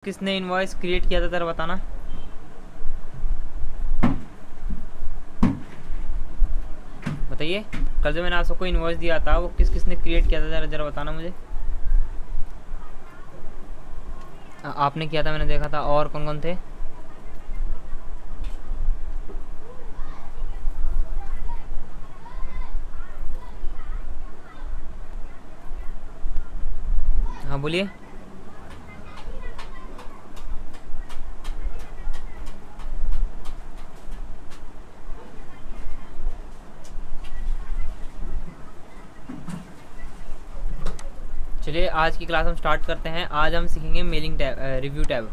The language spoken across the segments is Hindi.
किसने इनवॉइस क्रिएट किया था तेरा बताना। बताइए, कल जो मैंने आप सबको इनवॉइस दिया था वो किसने क्रिएट किया था, जरा जरा बताना मुझे। आपने किया था, मैंने देखा था। और कौन कौन थे? हाँ बोलिए। चलिए आज की क्लास हम स्टार्ट करते हैं। आज हम सीखेंगे मेलिंग टैब, रिव्यू टैब।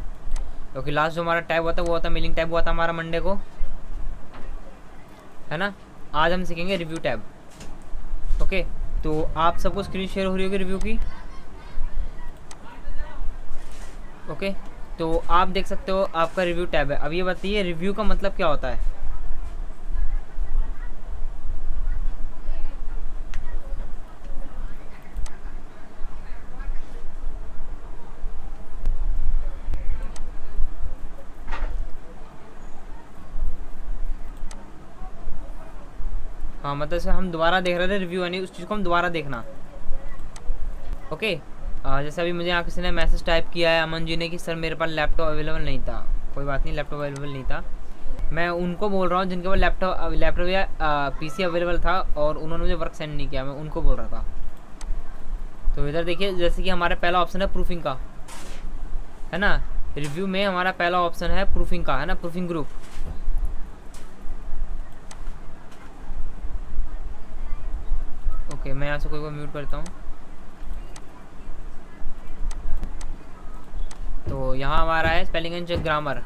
क्योंकि लास्ट जो हमारा टैब हुआ था वो हुआ था मेलिंग टैब, हुआ था हमारा मंडे को, है ना। आज हम सीखेंगे रिव्यू टैब। ओके, तो आप सबको स्क्रीन शेयर हो रही होगी रिव्यू की। ओके, तो आप देख सकते हो आपका रिव्यू टैब है। अब ये बताइए रिव्यू का मतलब क्या होता है। हाँ मतलब से हम दोबारा देख रहे थे रिव्यू, यानी उस चीज़ को हम दोबारा देखना। ओके, जैसे अभी मुझे यहाँ किसी ने मैसेज टाइप किया है अमन जी ने कि सर मेरे पास लैपटॉप अवेलेबल नहीं था। कोई बात नहीं, लैपटॉप अवेलेबल नहीं था। मैं उनको बोल रहा हूँ जिनके पास लैपटॉप या पीसी अवेलेबल था और उन्होंने मुझे वर्क सेंड नहीं किया, मैं उनको बोल रहा था। तो इधर देखिए, जैसे कि हमारा पहला ऑप्शन है प्रूफिंग का, है ना। रिव्यू में हमारा पहला ऑप्शन है प्रूफिंग का, है ना, प्रूफिंग ग्रुप। ओके, मैं यहाँ से कोई को म्यूट करता हूँ। तो यहाँ हमारा है spelling and check grammar.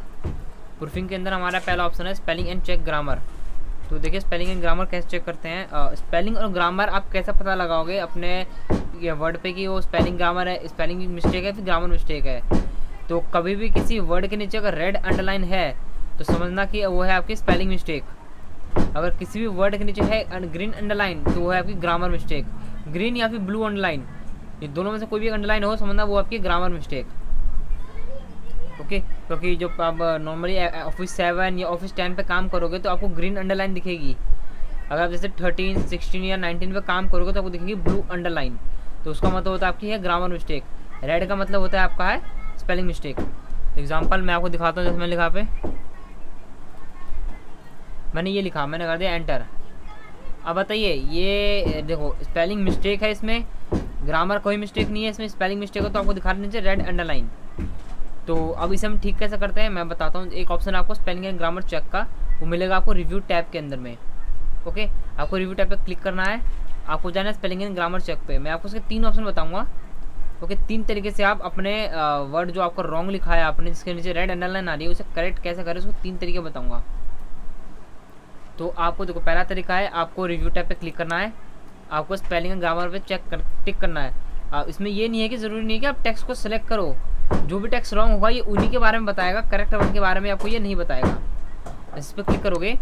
Proofing के अंदर हमारा पहला ऑप्शन है स्पेलिंग एंड चेक ग्रामर। तो देखिए स्पेलिंग एंड ग्रामर कैसे चेक करते हैं। स्पेलिंग और ग्रामर आप कैसे पता लगाओगे अपने ये वर्ड पे कि वो स्पेलिंग ग्रामर है, स्पेलिंग मिस्टेक है फिर ग्रामर मिस्टेक है। तो कभी भी किसी वर्ड के नीचे अगर रेड अंडरलाइन है तो समझना कि वो है आपकी स्पेलिंग मिस्टेक। अगर किसी भी वर्ड के नीचे है ग्रीन अंडरलाइन तो वो है आपकी ग्रामर मिस्टेक। ग्रीन या फिर ब्लू अंडरलाइन, ये दोनों में से कोई भी अंडरलाइन हो समझना वो आपकी ग्रामर मिस्टेक। ओके, क्योंकि जो आप नॉर्मली ऑफिस 7 या ऑफिस 10 पे काम करोगे तो आपको ग्रीन अंडरलाइन दिखेगी। अगर आप जैसे 13, 16 या 19 पे काम करोगे तो आपको दिखेगी ब्लू अंडरलाइन। तो उसका मतलब होता है आपकी है ग्रामर मिस्टेक। रेड का मतलब होता है आपका है स्पेलिंग मिस्टेक। तो एग्जांपल मैं आपको दिखाता हूँ। जैसे मैंने लिखा पे, मैंने ये लिखा, मैंने कर दिया एंटर। अब बताइए ये देखो स्पेलिंग मिस्टेक है इसमें, ग्रामर कोई मिस्टेक नहीं है इसमें, स्पेलिंग मिस्टेक हो तो आपको दिखा दीजिए रेड अंडरलाइन। तो अब इसे हम ठीक कैसे करते हैं मैं बताता हूँ। एक ऑप्शन आपको स्पेलिंग एंड ग्रामर चेक का, वो मिलेगा आपको रिव्यू टैब के अंदर में। ओके, आपको रिव्यू टैब पे क्लिक करना है, आपको जाना है स्पेलिंग एंड ग्रामर चेक पे। मैं आपको उसके 3 ऑप्शन बताऊंगा। ओके, 3 तरीके से आप अपने वर्ड जो आपका रॉन्ग लिखा है आपने, जिसके नीचे रेड अंडरलाइन आ रही है, उसे करेक्ट कैसे करें उसको 3 तरीके बताऊंगा। तो आपको देखो पहला तरीका है, आपको रिव्यू टैब पे क्लिक करना है, आपको स्पेलिंग एंड ग्रामर पे टिक करना है। इसमें ये नहीं है कि ज़रूरी नहीं है कि आप टेक्स्ट को सिलेक्ट करो, जो भी टेक्स्ट रॉन्ग होगा ये उन्हीं के बारे में बताएगा, करेक्ट वर्ड के बारे में आपको ये नहीं बताएगा। इस पर क्लिक करोगे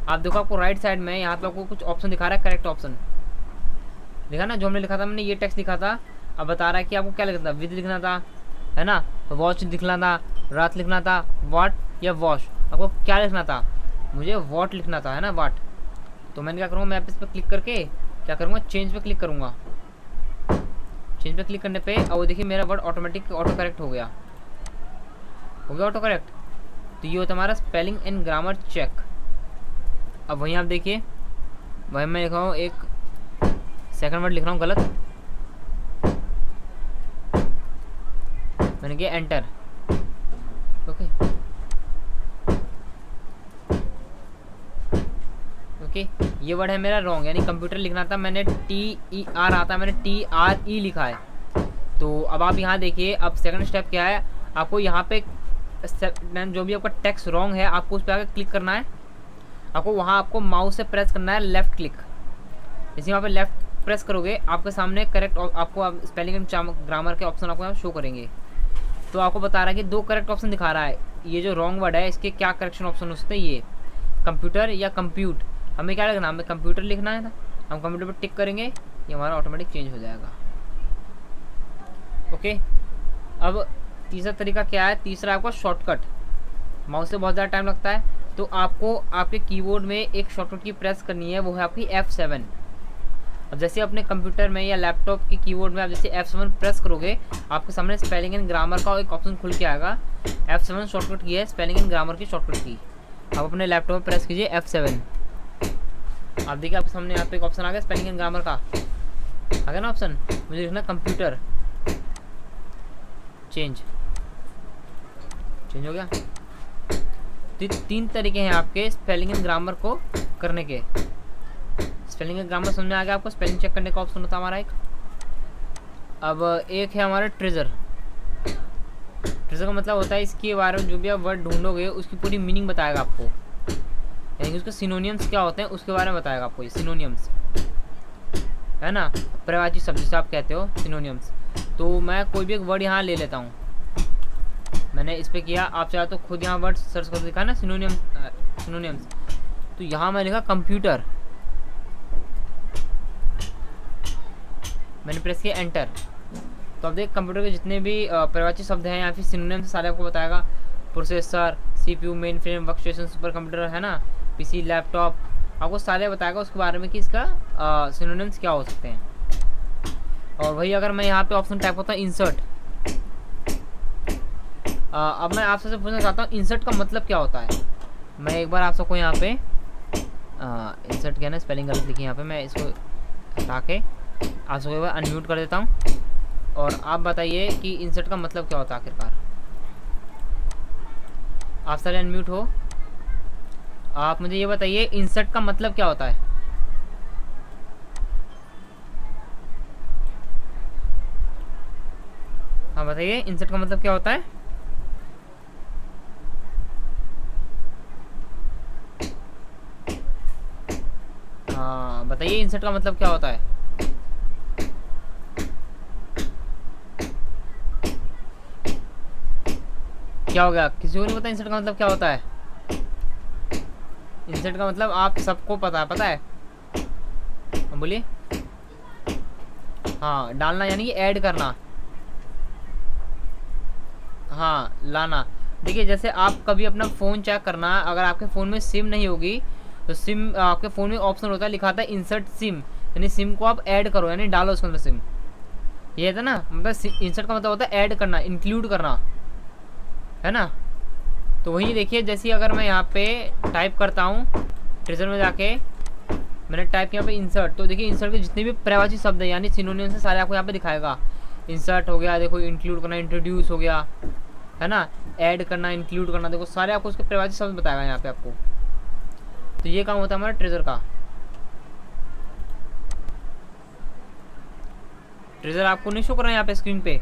आप देखो आपको राइट साइड में यहाँ पे आपको कुछ ऑप्शन दिखा रहा है, करेक्ट ऑप्शन दिखा ना, जो हमने लिखा था, मैंने ये टेक्स्ट लिखा था। अब बता रहा है कि आपको क्या लिखना था, विद लिखना था, है ना, वॉच लिखना था, रात लिखना था, वाट या वॉश, आपको क्या लिखना था, मुझे वॉट लिखना था, है ना, वाट। तो मैंने क्या करूँगा, मैं इस पर क्लिक करके क्या करूँगा, चेंज पे क्लिक करूँगा। चेंज पे क्लिक करने पे और वो देखिए मेरा वर्ड ऑटोमेटिक ऑटो करेक्ट हो गया ऑटो करेक्ट। तो ये होता है हमारा स्पेलिंग एंड ग्रामर चेक। अब वहीं आप देखिए, वहीं मैं लिखा हूँ एक सेकंड वर्ड लिख रहा हूँ गलत, मैंने किया एंटर। ओके ओके, ये वर्ड है मेरा रॉन्ग, यानी कंप्यूटर लिखना था, मैंने TER आता, मैंने TRE लिखा है। तो अब आप यहाँ देखिए, अब सेकंड स्टेप क्या है, आपको यहाँ पे जो भी आपका टेक्स्ट रॉन्ग है आपको उस पर आकर क्लिक करना है। आपको वहाँ आपको माउस से प्रेस करना है लेफ़्ट क्लिक। जैसे वहाँ पे लेफ़्ट प्रेस करोगे आपके सामने करेक्ट आपको स्पेलिंग एंड ग्रामर के ऑप्शन आपको यहाँ शो करेंगे। तो आपको बता रहा है कि 2 करेक्ट ऑप्शन दिखा रहा है, ये जो रॉन्ग वर्ड है इसके क्या करेक्शन ऑप्शन होते हैं, ये कंप्यूटर या कंप्यूट। हमें क्या लिखना है, हमें कंप्यूटर लिखना है ना, हम कंप्यूटर पर टिक करेंगे, ये हमारा ऑटोमेटिक चेंज हो जाएगा। ओके, अब तीसरा तरीका क्या है, तीसरा आपका शॉर्टकट। माउस से बहुत ज़्यादा टाइम लगता है, तो आपको आपके कीबोर्ड में एक शॉर्टकट की प्रेस करनी है, वो है आपकी F7। अब जैसे अपने कंप्यूटर में या लैपटॉप के कीबोर्ड में आप जैसे F7 प्रेस करोगे, आपके सामने स्पेलिंग एंड ग्रामर का एक ऑप्शन खुल के आएगा। F7 शॉर्टकट की है, स्पेलिंग एंड ग्रामर की शॉर्टकट की। आप अपने लैपटॉप में प्रेस कीजिए F7। आप देखिए आपके सामने यहाँ पे एक ऑप्शन आ गया स्पेलिंग एंड ग्रामर का, आ गया ना ऑप्शन। मुझे लिखना कंप्यूटर, चेंज हो गया। तो 3 तरीके हैं आपके स्पेलिंग एंड ग्रामर को करने के। स्पेलिंग एंड ग्रामर समझ में आ गया आपको, स्पेलिंग चेक करने का ऑप्शन होता है हमारा एक। अब एक है हमारा ट्रेजर। ट्रेजर का मतलब होता है इसके बारे में जो भी आप वर्ड ढूंढोगे उसकी पूरी मीनिंग बताएगा आपको, यानी कि उसके सिनोनियम्स क्या होते हैं उसके बारे में बताएगा आपको। ये सिनोनियम्स है ना, पर्यायवाची शब्द जिसे आप कहते हो सिनोनियम्स। तो मैं कोई भी एक वर्ड यहाँ ले लेता हूँ, मैंने इस पर किया, आप चाहे तो खुद यहाँ वर्ड सर्च कर दिखा ना सिनोनियम्स। तो यहाँ मैं लिखा कंप्यूटर, मैंने प्रेस किया एंटर। तो अब देख कंप्यूटर के जितने भी पर्यायवाची शब्द हैं या फिर सिनोनियम्स सारे आपको बताएगा। Processor, CPU, main frame, workstation, super computer है ना, PC, लैपटॉप, आपको सारे बताएगा उसके बारे में कि इसका सिनोनिम्स क्या हो सकते हैं। और वही अगर मैं यहाँ पे ऑप्शन टाइप करता हूँ इंसर्ट, अब मैं आपसे पूछना चाहता हूँ इंसर्ट का मतलब क्या होता है। मैं एक बार आप सबको यहाँ पे इंसर्ट क्या है ना, स्पेलिंग गलत लिखी यहाँ पे, मैं इसको हटा के आप सबको एक बार अनम्यूट कर देता हूँ और आप बताइए कि इंसर्ट का मतलब क्या होता है आखिरकार। आप सारे अनम्यूट हो, आप मुझे ये बताइए इंसर्ट का मतलब क्या होता है। हाँ बताइए इंसर्ट का मतलब क्या होता है। हाँ बताइए इंसर्ट का मतलब क्या होता है। क्या हो गया, किसी को नहीं पता इंसर्ट का मतलब क्या होता है। इंसर्ट का मतलब आप सबको पता है, बोलिए। हाँ डालना यानी कि ऐड करना, हाँ लाना। देखिए जैसे आप कभी अपना फ़ोन चेक करना, अगर आपके फ़ोन में सिम नहीं होगी तो सिम आपके फ़ोन में ऑप्शन होता है, लिखा था इंसर्ट सिम, यानी सिम को आप ऐड करो यानी डालो उसके अंदर सिम। ये था ना, मतलब इंसर्ट का मतलब होता है ऐड करना, इंक्लूड करना, है ना। तो वही देखिए जैसे अगर मैं यहाँ पे टाइप करता हूँ ट्रेजर में जाके, मैंने टाइप किया पे इंसर्ट, तो देखिए इंसर्ट के जितने भी पर्यायवाची शब्द है यानी सिनोनिम्स से सारे आपको यहाँ पे दिखाएगा। इंसर्ट हो गया, देखो इंक्लूड करना, इंट्रोड्यूस हो गया, है ना, ऐड करना, इंक्लूड करना, देखो सारे आपको उसके पर्यायवाची शब्द बताएगा यहाँ पे आपको। तो ये काम होता है हमारा ट्रेजर का। ट्रेजर आपको नहीं शो कर रहा है यहाँ पे स्क्रीन पे,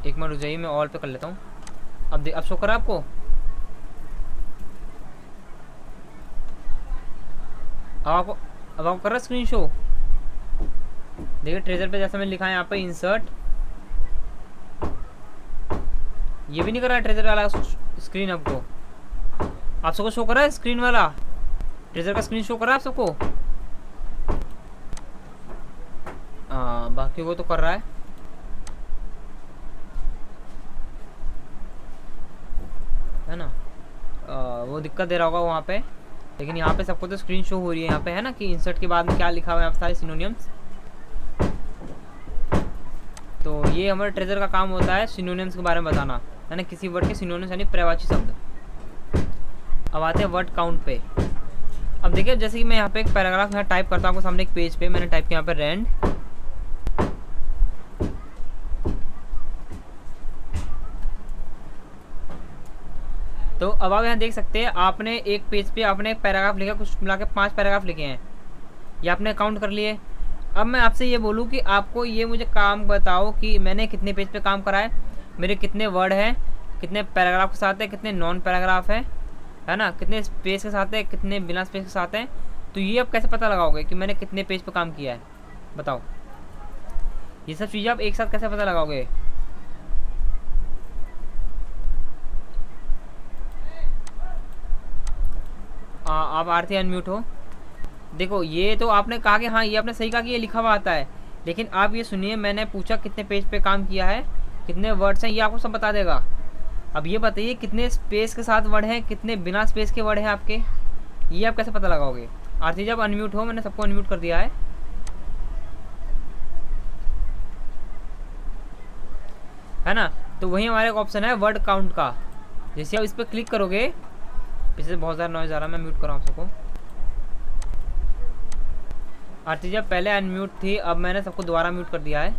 एक मिनट रुक जाइए मैं ऑल पे कर लेता हूँ। अब शो कर रहा है आपको, अब आपको कर रहा है स्क्रीन शो। देखिए ट्रेजर पे जैसा मैंने लिखा है यहाँ पे इंसर्ट, ये भी नहीं कर रहा है ट्रेजर वाला स्क्रीन आपको, आप सबको शो कर रहा है स्क्रीन वाला, ट्रेजर का स्क्रीन शो कर रहा है आप सबको। बाकी वो तो कर रहा है ना। वो दिक्कत दे रहा होगा वहाँ पे, लेकिन यहाँ पे सबको तो स्क्रीन शो हो रही है यहाँ पे, है ना, कि इंसर्ट के बाद में क्या लिखा हुआ है यहाँ पे सारे सिनोनिम्स। तो ये हमारे ट्रेजर का काम होता है सिनोनिम्स के बारे में बताना, है ना, किसी वर्ड के सिनोनिम्स यानी पर्यायवाची शब्द। अब आते हैं वर्ड काउंट पे। अब देखिए जैसे कि मैं यहाँ पे एक पैराग्राफ यहाँ टाइप करता हूँ आपको सामने एक पेज पे, मैंने टाइप किया यहाँ पे रैंड, तो अब आप यहाँ देख सकते हैं आपने एक पेज पे आपने एक पैराग्राफ लिखा, कुछ मिला के 5 पैराग्राफ लिखे हैं, ये आपने काउंट कर लिए। अब मैं आपसे ये बोलूँ कि आपको ये मुझे काम बताओ कि मैंने कितने पेज पे काम करा है, मेरे कितने वर्ड हैं, कितने पैराग्राफ के साथ है, कितने नॉन पैराग्राफ है ना, कितने स्पेस के साथ है, कितने बिना स्पेस के साथ हैं। तो ये आप कैसे पता लगाओगे कि मैंने कितने पेज पे काम किया है, बताओ। ये सब चीज़ें आप एक साथ कैसे पता लगाओगे। आप आरती अनम्यूट हो। देखो ये तो आपने कहा कि हाँ ये आपने सही कहा कि ये लिखा हुआ आता है, लेकिन आप ये सुनिए, मैंने पूछा कितने पेज पे काम किया है, कितने वर्ड्स हैं, ये आपको सब बता देगा। अब ये बताइए कितने स्पेस के साथ वर्ड हैं, कितने बिना स्पेस के वर्ड हैं आपके, ये आप कैसे पता लगाओगे। आरती जब अनम्यूट हो, मैंने सबको अनम्यूट कर दिया है ना। तो वही हमारे एक ऑप्शन है वर्ड काउंट का। जैसे आप इस पर क्लिक करोगे, पीछे बहुत ज़्यादा नॉइज़ आ रहा है, मैं म्यूट कर रहा हूँ सबको। आरती जब पहले अनम्यूट थी, अब मैंने सबको दोबारा म्यूट कर दिया है,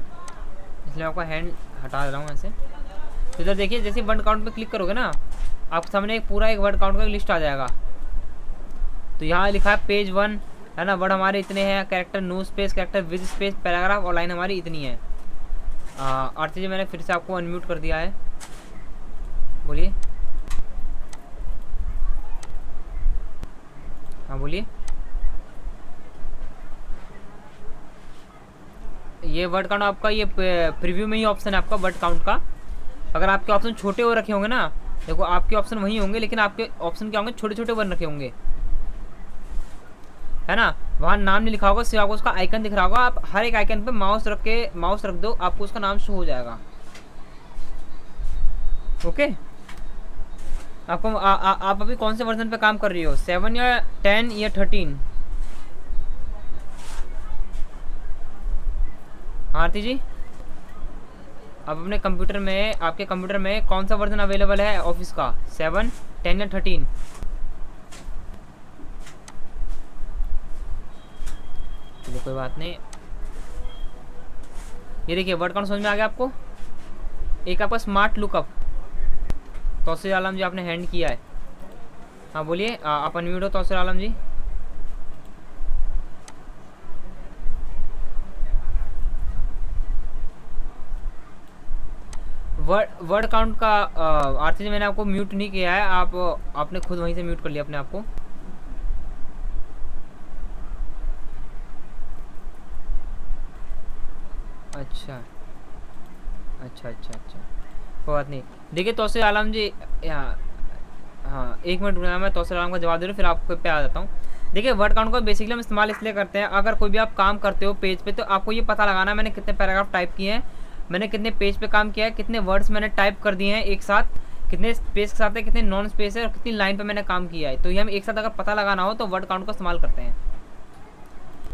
इसलिए आपका हैंड हटा रहा हूँ ऐसे। तो इधर देखिए, जैसे वर्ड काउंट पे क्लिक करोगे ना, आपके सामने एक पूरा एक वर्ड काउंट का लिस्ट आ जाएगा। तो यहाँ लिखा है पेज 1 है ना, वर्ड हमारे इतने हैं, character no space, character with space, paragraph और लाइन हमारी इतनी है। आरती जी मैंने फिर से आपको अनम्यूट कर दिया है, बोलिए। हाँ बोलिए। ये वर्ड काउंट आपका, ये प्रीव्यू में ही ऑप्शन है आपका वर्ड काउंट का। अगर आपके ऑप्शन छोटे हो रखे होंगे ना, देखो आपके ऑप्शन वही होंगे, लेकिन आपके ऑप्शन क्या होंगे, छोटे छोटे बन रखे होंगे, है ना। वहाँ नाम नहीं लिखा होगा, सिर्फ आपको उसका आइकन दिख रहा होगा। आप हर एक आइकन पे माउस रख दो, आपको उसका नाम शो हो जाएगा। ओके। आपको आप अभी कौन से वर्जन पे काम कर रही हो, 7 या 10 या 13? आरती जी, आप अपने कंप्यूटर में, आपके कंप्यूटर में कौन सा वर्जन अवेलेबल है ऑफिस का, 7, 10 या 13? चलिए कोई बात नहीं। ये देखिए वर्ड काउंट समझ में आ गया आपको। एक आपका स्मार्ट लुकअप, तौसीर आलम जी आपने हैंड किया है। हाँ बोलिए, आप अनम्यूट हो तौसीर आलम जी। वर्ड काउंट का आरती जी मैंने आपको म्यूट नहीं किया है, आपने खुद वहीं से म्यूट कर लिया अपने आप को। अच्छा अच्छा अच्छा अच्छा, कोई बात नहीं। देखिए तौसीर आलम जी, हाँ एक मिनट रुकना, मैं तौसीर आलम का जवाब दे रहा हूँ, फिर आपको पे आ जाता हूँ। देखिए वर्ड काउंट को बेसिकली हम इस्तेमाल इसलिए करते हैं, अगर कोई भी आप काम करते हो पेज पे, तो आपको ये पता लगाना है मैंने कितने पैराग्राफ टाइप किए हैं, मैंने कितने पेज पे काम किया है, कितने वर्ड्स मैंने टाइप कर दिए हैं एक साथ, कितने स्पेस के साथ है, कितने नॉन स्पेस है, और कितनी लाइन पे मैंने काम किया है। तो ये हम एक साथ अगर पता लगाना हो तो वर्ड काउंट का इस्तेमाल करते हैं,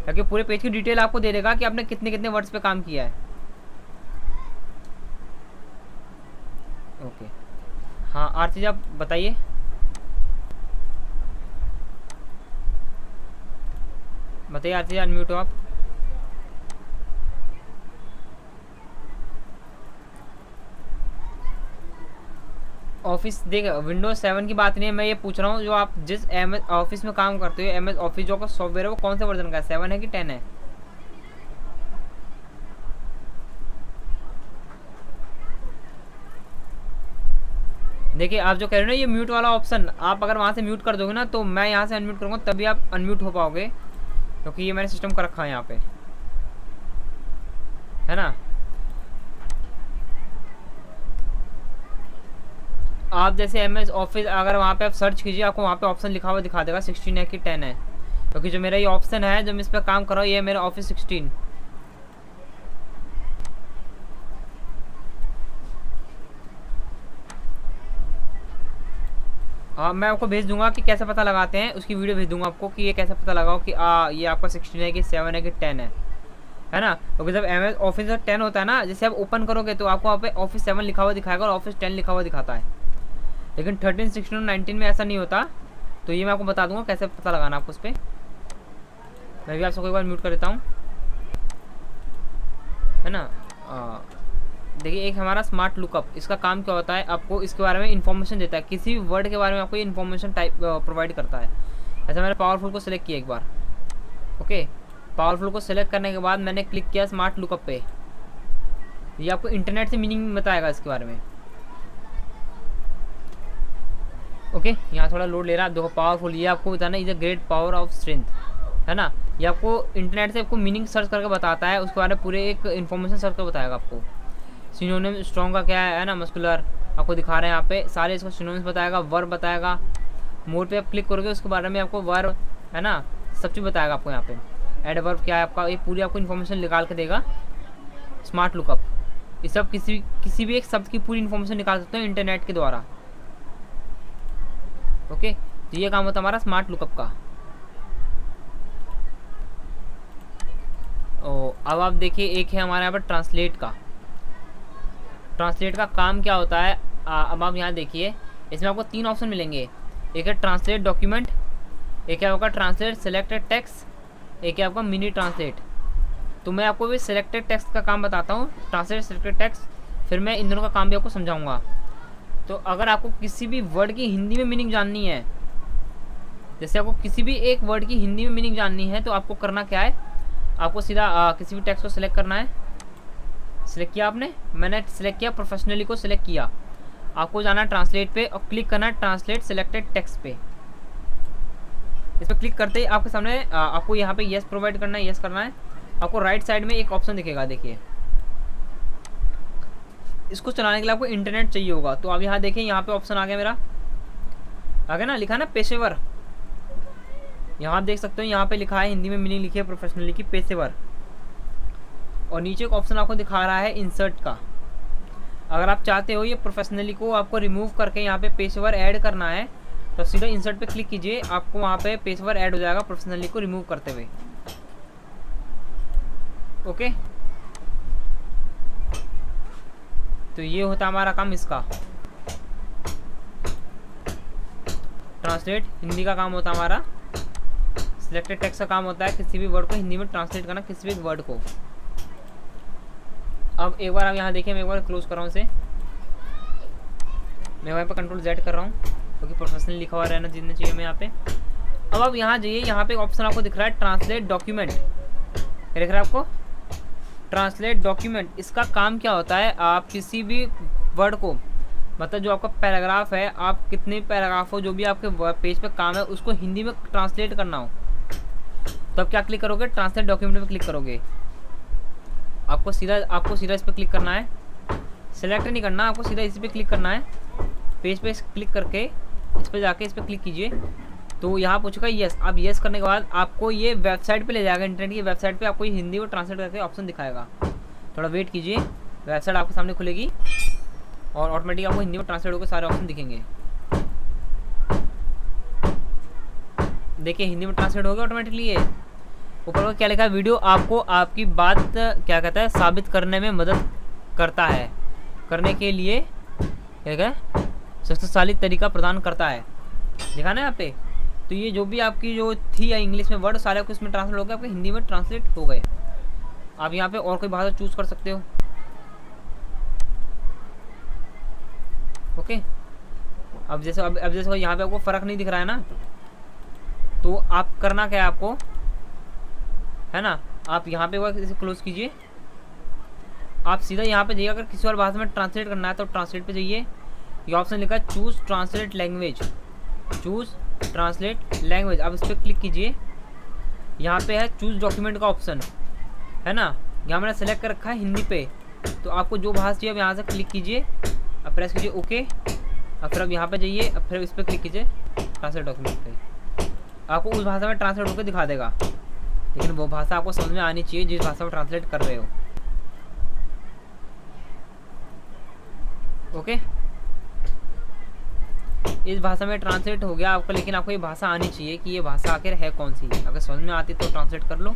ताकि पूरे पेज की डिटेल आपको दे देगा कि आपने कितने कितने वर्ड्स पे काम किया है। ओके। हाँ आरती जी आप बताइए। बताइए आरती जी, अनम्यूट हो आप। ऑफिस देख, विंडोज 7 की बात नहीं है, मैं ये पूछ रहा हूँ जो आप जिस MS ऑफिस में काम करते हो, MS ऑफिस जो का सॉफ्टवेयर है, वो कौन से वर्जन का है, 7 है कि 10 है? देखिए आप जो कह रहे हो ना ये म्यूट वाला ऑप्शन, आप अगर वहाँ से म्यूट कर दोगे ना, तो मैं यहाँ से अनम्यूट करूँगा तभी आप अनम्यूट हो पाओगे, क्योंकि ये मैंने सिस्टम कर रखा है यहाँ पे, है ना। आप जैसे MS ऑफिस अगर वहाँ पे आप सर्च कीजिए, आपको वहाँ पे ऑप्शन लिखा हुआ दिखा देगा 16 है कि 10 है, क्योंकि जो मेरा ये ऑप्शन है, जो मैं इस पर काम कर रहा हूँ, ये है मेरा ऑफिस 16। हाँ मैं आपको भेज दूंगा कि कैसे पता लगाते हैं, उसकी वीडियो भेज दूंगा आपको कि ये कैसे पता लगाओ कि ये आपका 16 है कि 7 है कि 10 है ना। क्योंकि जब MS ऑफिस 10 होता है ना, जैसे आप ओपन करोगे तो आपको वहाँ पे ऑफिस 7 लिखा हुआ दिखाएगा और ऑफिस 10 लिखा हुआ दिखाता है, लेकिन 13, 16 और 19 में ऐसा नहीं होता। तो ये मैं आपको बता दूंगा कैसे पता लगाना आपको उस पर। मैं भी आपसे कोई बार म्यूट कर देता हूँ, है ना। देखिए एक हमारा स्मार्ट लुकअप, इसका काम क्या होता है, आपको इसके बारे में इन्फॉर्मेशन देता है, किसी भी वर्ड के बारे में आपको ये इन्फॉर्मेशन टाइप प्रोवाइड करता है। ऐसा मैंने पावरफुल को सिलेक्ट किया एक बार। ओके, पावरफुल को सिलेक्ट करने के बाद मैंने क्लिक किया स्मार्ट लुकअप पे, ये आपको इंटरनेट से मीनिंग बताएगा इसके बारे में। ओके, यहाँ थोड़ा लोड ले रहा है, देखो पावरफुल, ये आपको बताना is a great power of strength, है ना। ये आपको इंटरनेट से आपको मीनिंग सर्च करके बताता है, उसके बारे में पूरे एक इन्फॉर्मेशन सर्च कर बताएगा आपको। सिनोनिम स्ट्रॉन्ग का क्या है ना, मस्कुलर आपको दिखा रहे हैं यहाँ पे सारे, इसको सिनोनिम्स बताएगा, वर्ब बताएगा। मोड पे आप क्लिक करोगे उसके बारे में आपको वर्ब, है ना, सब चीज़ बताएगा आपको यहाँ पे। एडवर्ब क्या है आपका, ये पूरी आपको इन्फॉर्मेशन निकाल के देगा। स्मार्ट लुकअप, ये सब किसी भी एक शब्द की पूरी इन्फॉर्मेशन निकाल सकते हो इंटरनेट के द्वारा। ओके, तो ये काम होता है हमारा स्मार्ट लुकअप का। अब आप देखिए एक है हमारे यहाँ पर ट्रांसलेट का। ट्रांसलेट का काम क्या होता है, अब आप यहाँ देखिए, इसमें आपको 3 ऑप्शन मिलेंगे। एक है ट्रांसलेट डॉक्यूमेंट, एक है आपका ट्रांसलेट सिलेक्टेड टेक्स्ट, एक है आपका मिनी ट्रांसलेट। तो मैं आपको भी सिलेक्टेड टेक्स्ट का काम बताता हूँ, ट्रांसलेट सिलेक्टेड टेक्स्ट, फिर मैं इन दोनों का काम भी आपको समझाऊंगा। तो अगर आपको किसी भी वर्ड की हिंदी में मीनिंग जाननी है, जैसे आपको किसी भी एक वर्ड की हिंदी में मीनिंग जाननी है, तो आपको करना क्या है, आपको सीधा किसी भी टेक्स्ट को सिलेक्ट करना है। सिलेक्ट किया आपने, मैंने सिलेक्ट किया, प्रोफेशनली को सिलेक्ट किया। आपको जाना है ट्रांसलेट पे और क्लिक करना है ट्रांसलेट सिलेक्टेड टेक्स्ट पे। इस पर क्लिक करते ही आपके सामने आपको यहाँ पे यस प्रोवाइड करना है, यस करना है। आपको राइट साइड में एक ऑप्शन दिखेगा, देखिए। इसको चलाने के लिए आपको इंटरनेट चाहिए होगा। तो अब यहाँ देखिए, यहाँ पे ऑप्शन आ गया मेरा, आ गया ना, लिखा ना पेशेवर। यहाँ आप देख सकते हो, यहाँ पे लिखा है, हिंदी में मीनिंग लिखी है प्रोफेशनली की पेशेवर। और नीचे एक ऑप्शन आपको दिखा रहा है इंसर्ट का। अगर आप चाहते हो ये प्रोफेशनली को आपको रिमूव करके यहाँ पे पेशेवर ऐड करना है, तो सीधा इंसर्ट पे क्लिक कीजिए, आपको वहाँ पे पेशेवर ऐड हो जाएगा प्रोफेशनली को रिमूव करते हुए। ओके, तो ये होता है हमारा काम इसका। ट्रांसलेट हिंदी का काम होता है हमारा। सिलेक्टेड टेक्स्ट का काम होता है किसी भी वर्ड को हिंदी में ट्रांसलेट करना, किसी भी वर्ड को। अब एक बार आप यहाँ देखिए, मैं एक बार क्लोज कर रहा हूँ इसे, मैं वहाँ पर कंट्रोल Z कर रहा हूँ क्योंकि प्रोफेशनल लिखा हुआ रहना जितने चाहिए मैं यहाँ पे। अब आप यहाँ जाइए, यहाँ पे एक ऑप्शन आपको दिख रहा है ट्रांसलेट डॉक्यूमेंट, दिख रहा है आपको ट्रांसलेट डॉक्यूमेंट। इसका काम क्या होता है, आप किसी भी वर्ड को, मतलब जो आपका पैराग्राफ है, आप कितने पैराग्राफ हो, जो भी आपके पेज पे काम है, उसको हिंदी में ट्रांसलेट करना हो, तो आप क्या क्लिक करोगे, ट्रांसलेट डॉक्यूमेंट पे क्लिक करोगे। आपको सीधा इस पर क्लिक करना है, सेलेक्ट नहीं करना, आपको सीधा इस पर क्लिक करना है। पेज पे क्लिक करके इस पर जाके इस पर क्लिक कीजिए, तो यहाँ पूछेगा यस। आप यस करने के बाद आपको ये वेबसाइट पे ले जाएगा, इंटरनेट की वेबसाइट पे आपको ये हिंदी में ट्रांसलेट करके ऑप्शन दिखाएगा। थोड़ा वेट कीजिए, वेबसाइट आपके सामने खुलेगी और ऑटोमेटिक आपको हिंदी में ट्रांसलेट होकर सारे ऑप्शन दिखेंगे। देखिए हिंदी में ट्रांसलेट हो गया ऑटोमेटिकली। ये ऊपर का क्या लिखा है, वीडियो आपको आपकी बात क्या कहता है साबित करने में मदद करता है, करने के लिए क्या कहता है शक्तिशाली तरीका प्रदान करता है, लिखा ना यहाँ पे। तो ये जो भी आपकी जो थी या इंग्लिश में वर्ड सारे आपको इसमें ट्रांसलेट हो गए, आपके हिंदी में ट्रांसलेट हो गए। आप यहाँ पे और कोई भाषा चूज कर सकते हो। ओके, अब जैसे यहाँ पे आपको फ़र्क नहीं दिख रहा है ना, तो आप करना क्या है आपको, है ना, आप यहाँ पे इसे क्लोज कीजिए। आप सीधा यहाँ पे जाइए, अगर किसी और भाषा में ट्रांसलेट करना है तो ट्रांसलेट पे जाइए। ये ऑप्शन लिखा है choose translate language, choose translate language. आप इस पर क्लिक कीजिए। यहाँ पे है चूज़ डॉक्यूमेंट का ऑप्शन, है ना, यहाँ मैंने सेलेक्ट कर रखा है हिंदी पे। तो आपको जो भाषा चाहिए अब यहाँ से क्लिक कीजिए, अब प्रेस कीजिए ओके। अब फिर अब यहाँ पे जाइए, अब फिर इस पर क्लिक कीजिए ट्रांसलेट डॉक्यूमेंट पे। आपको उस भाषा में ट्रांसलेट होकर दिखा देगा, लेकिन वो भाषा आपको समझ में आनी चाहिए जिस भाषा में ट्रांसलेट कर रहे हो। ओके, इस भाषा में ट्रांसलेट हो गया आपका, लेकिन आपको ये भाषा आनी चाहिए कि ये भाषा आखिर है कौन सी। अगर समझ में आती तो ट्रांसलेट कर लो।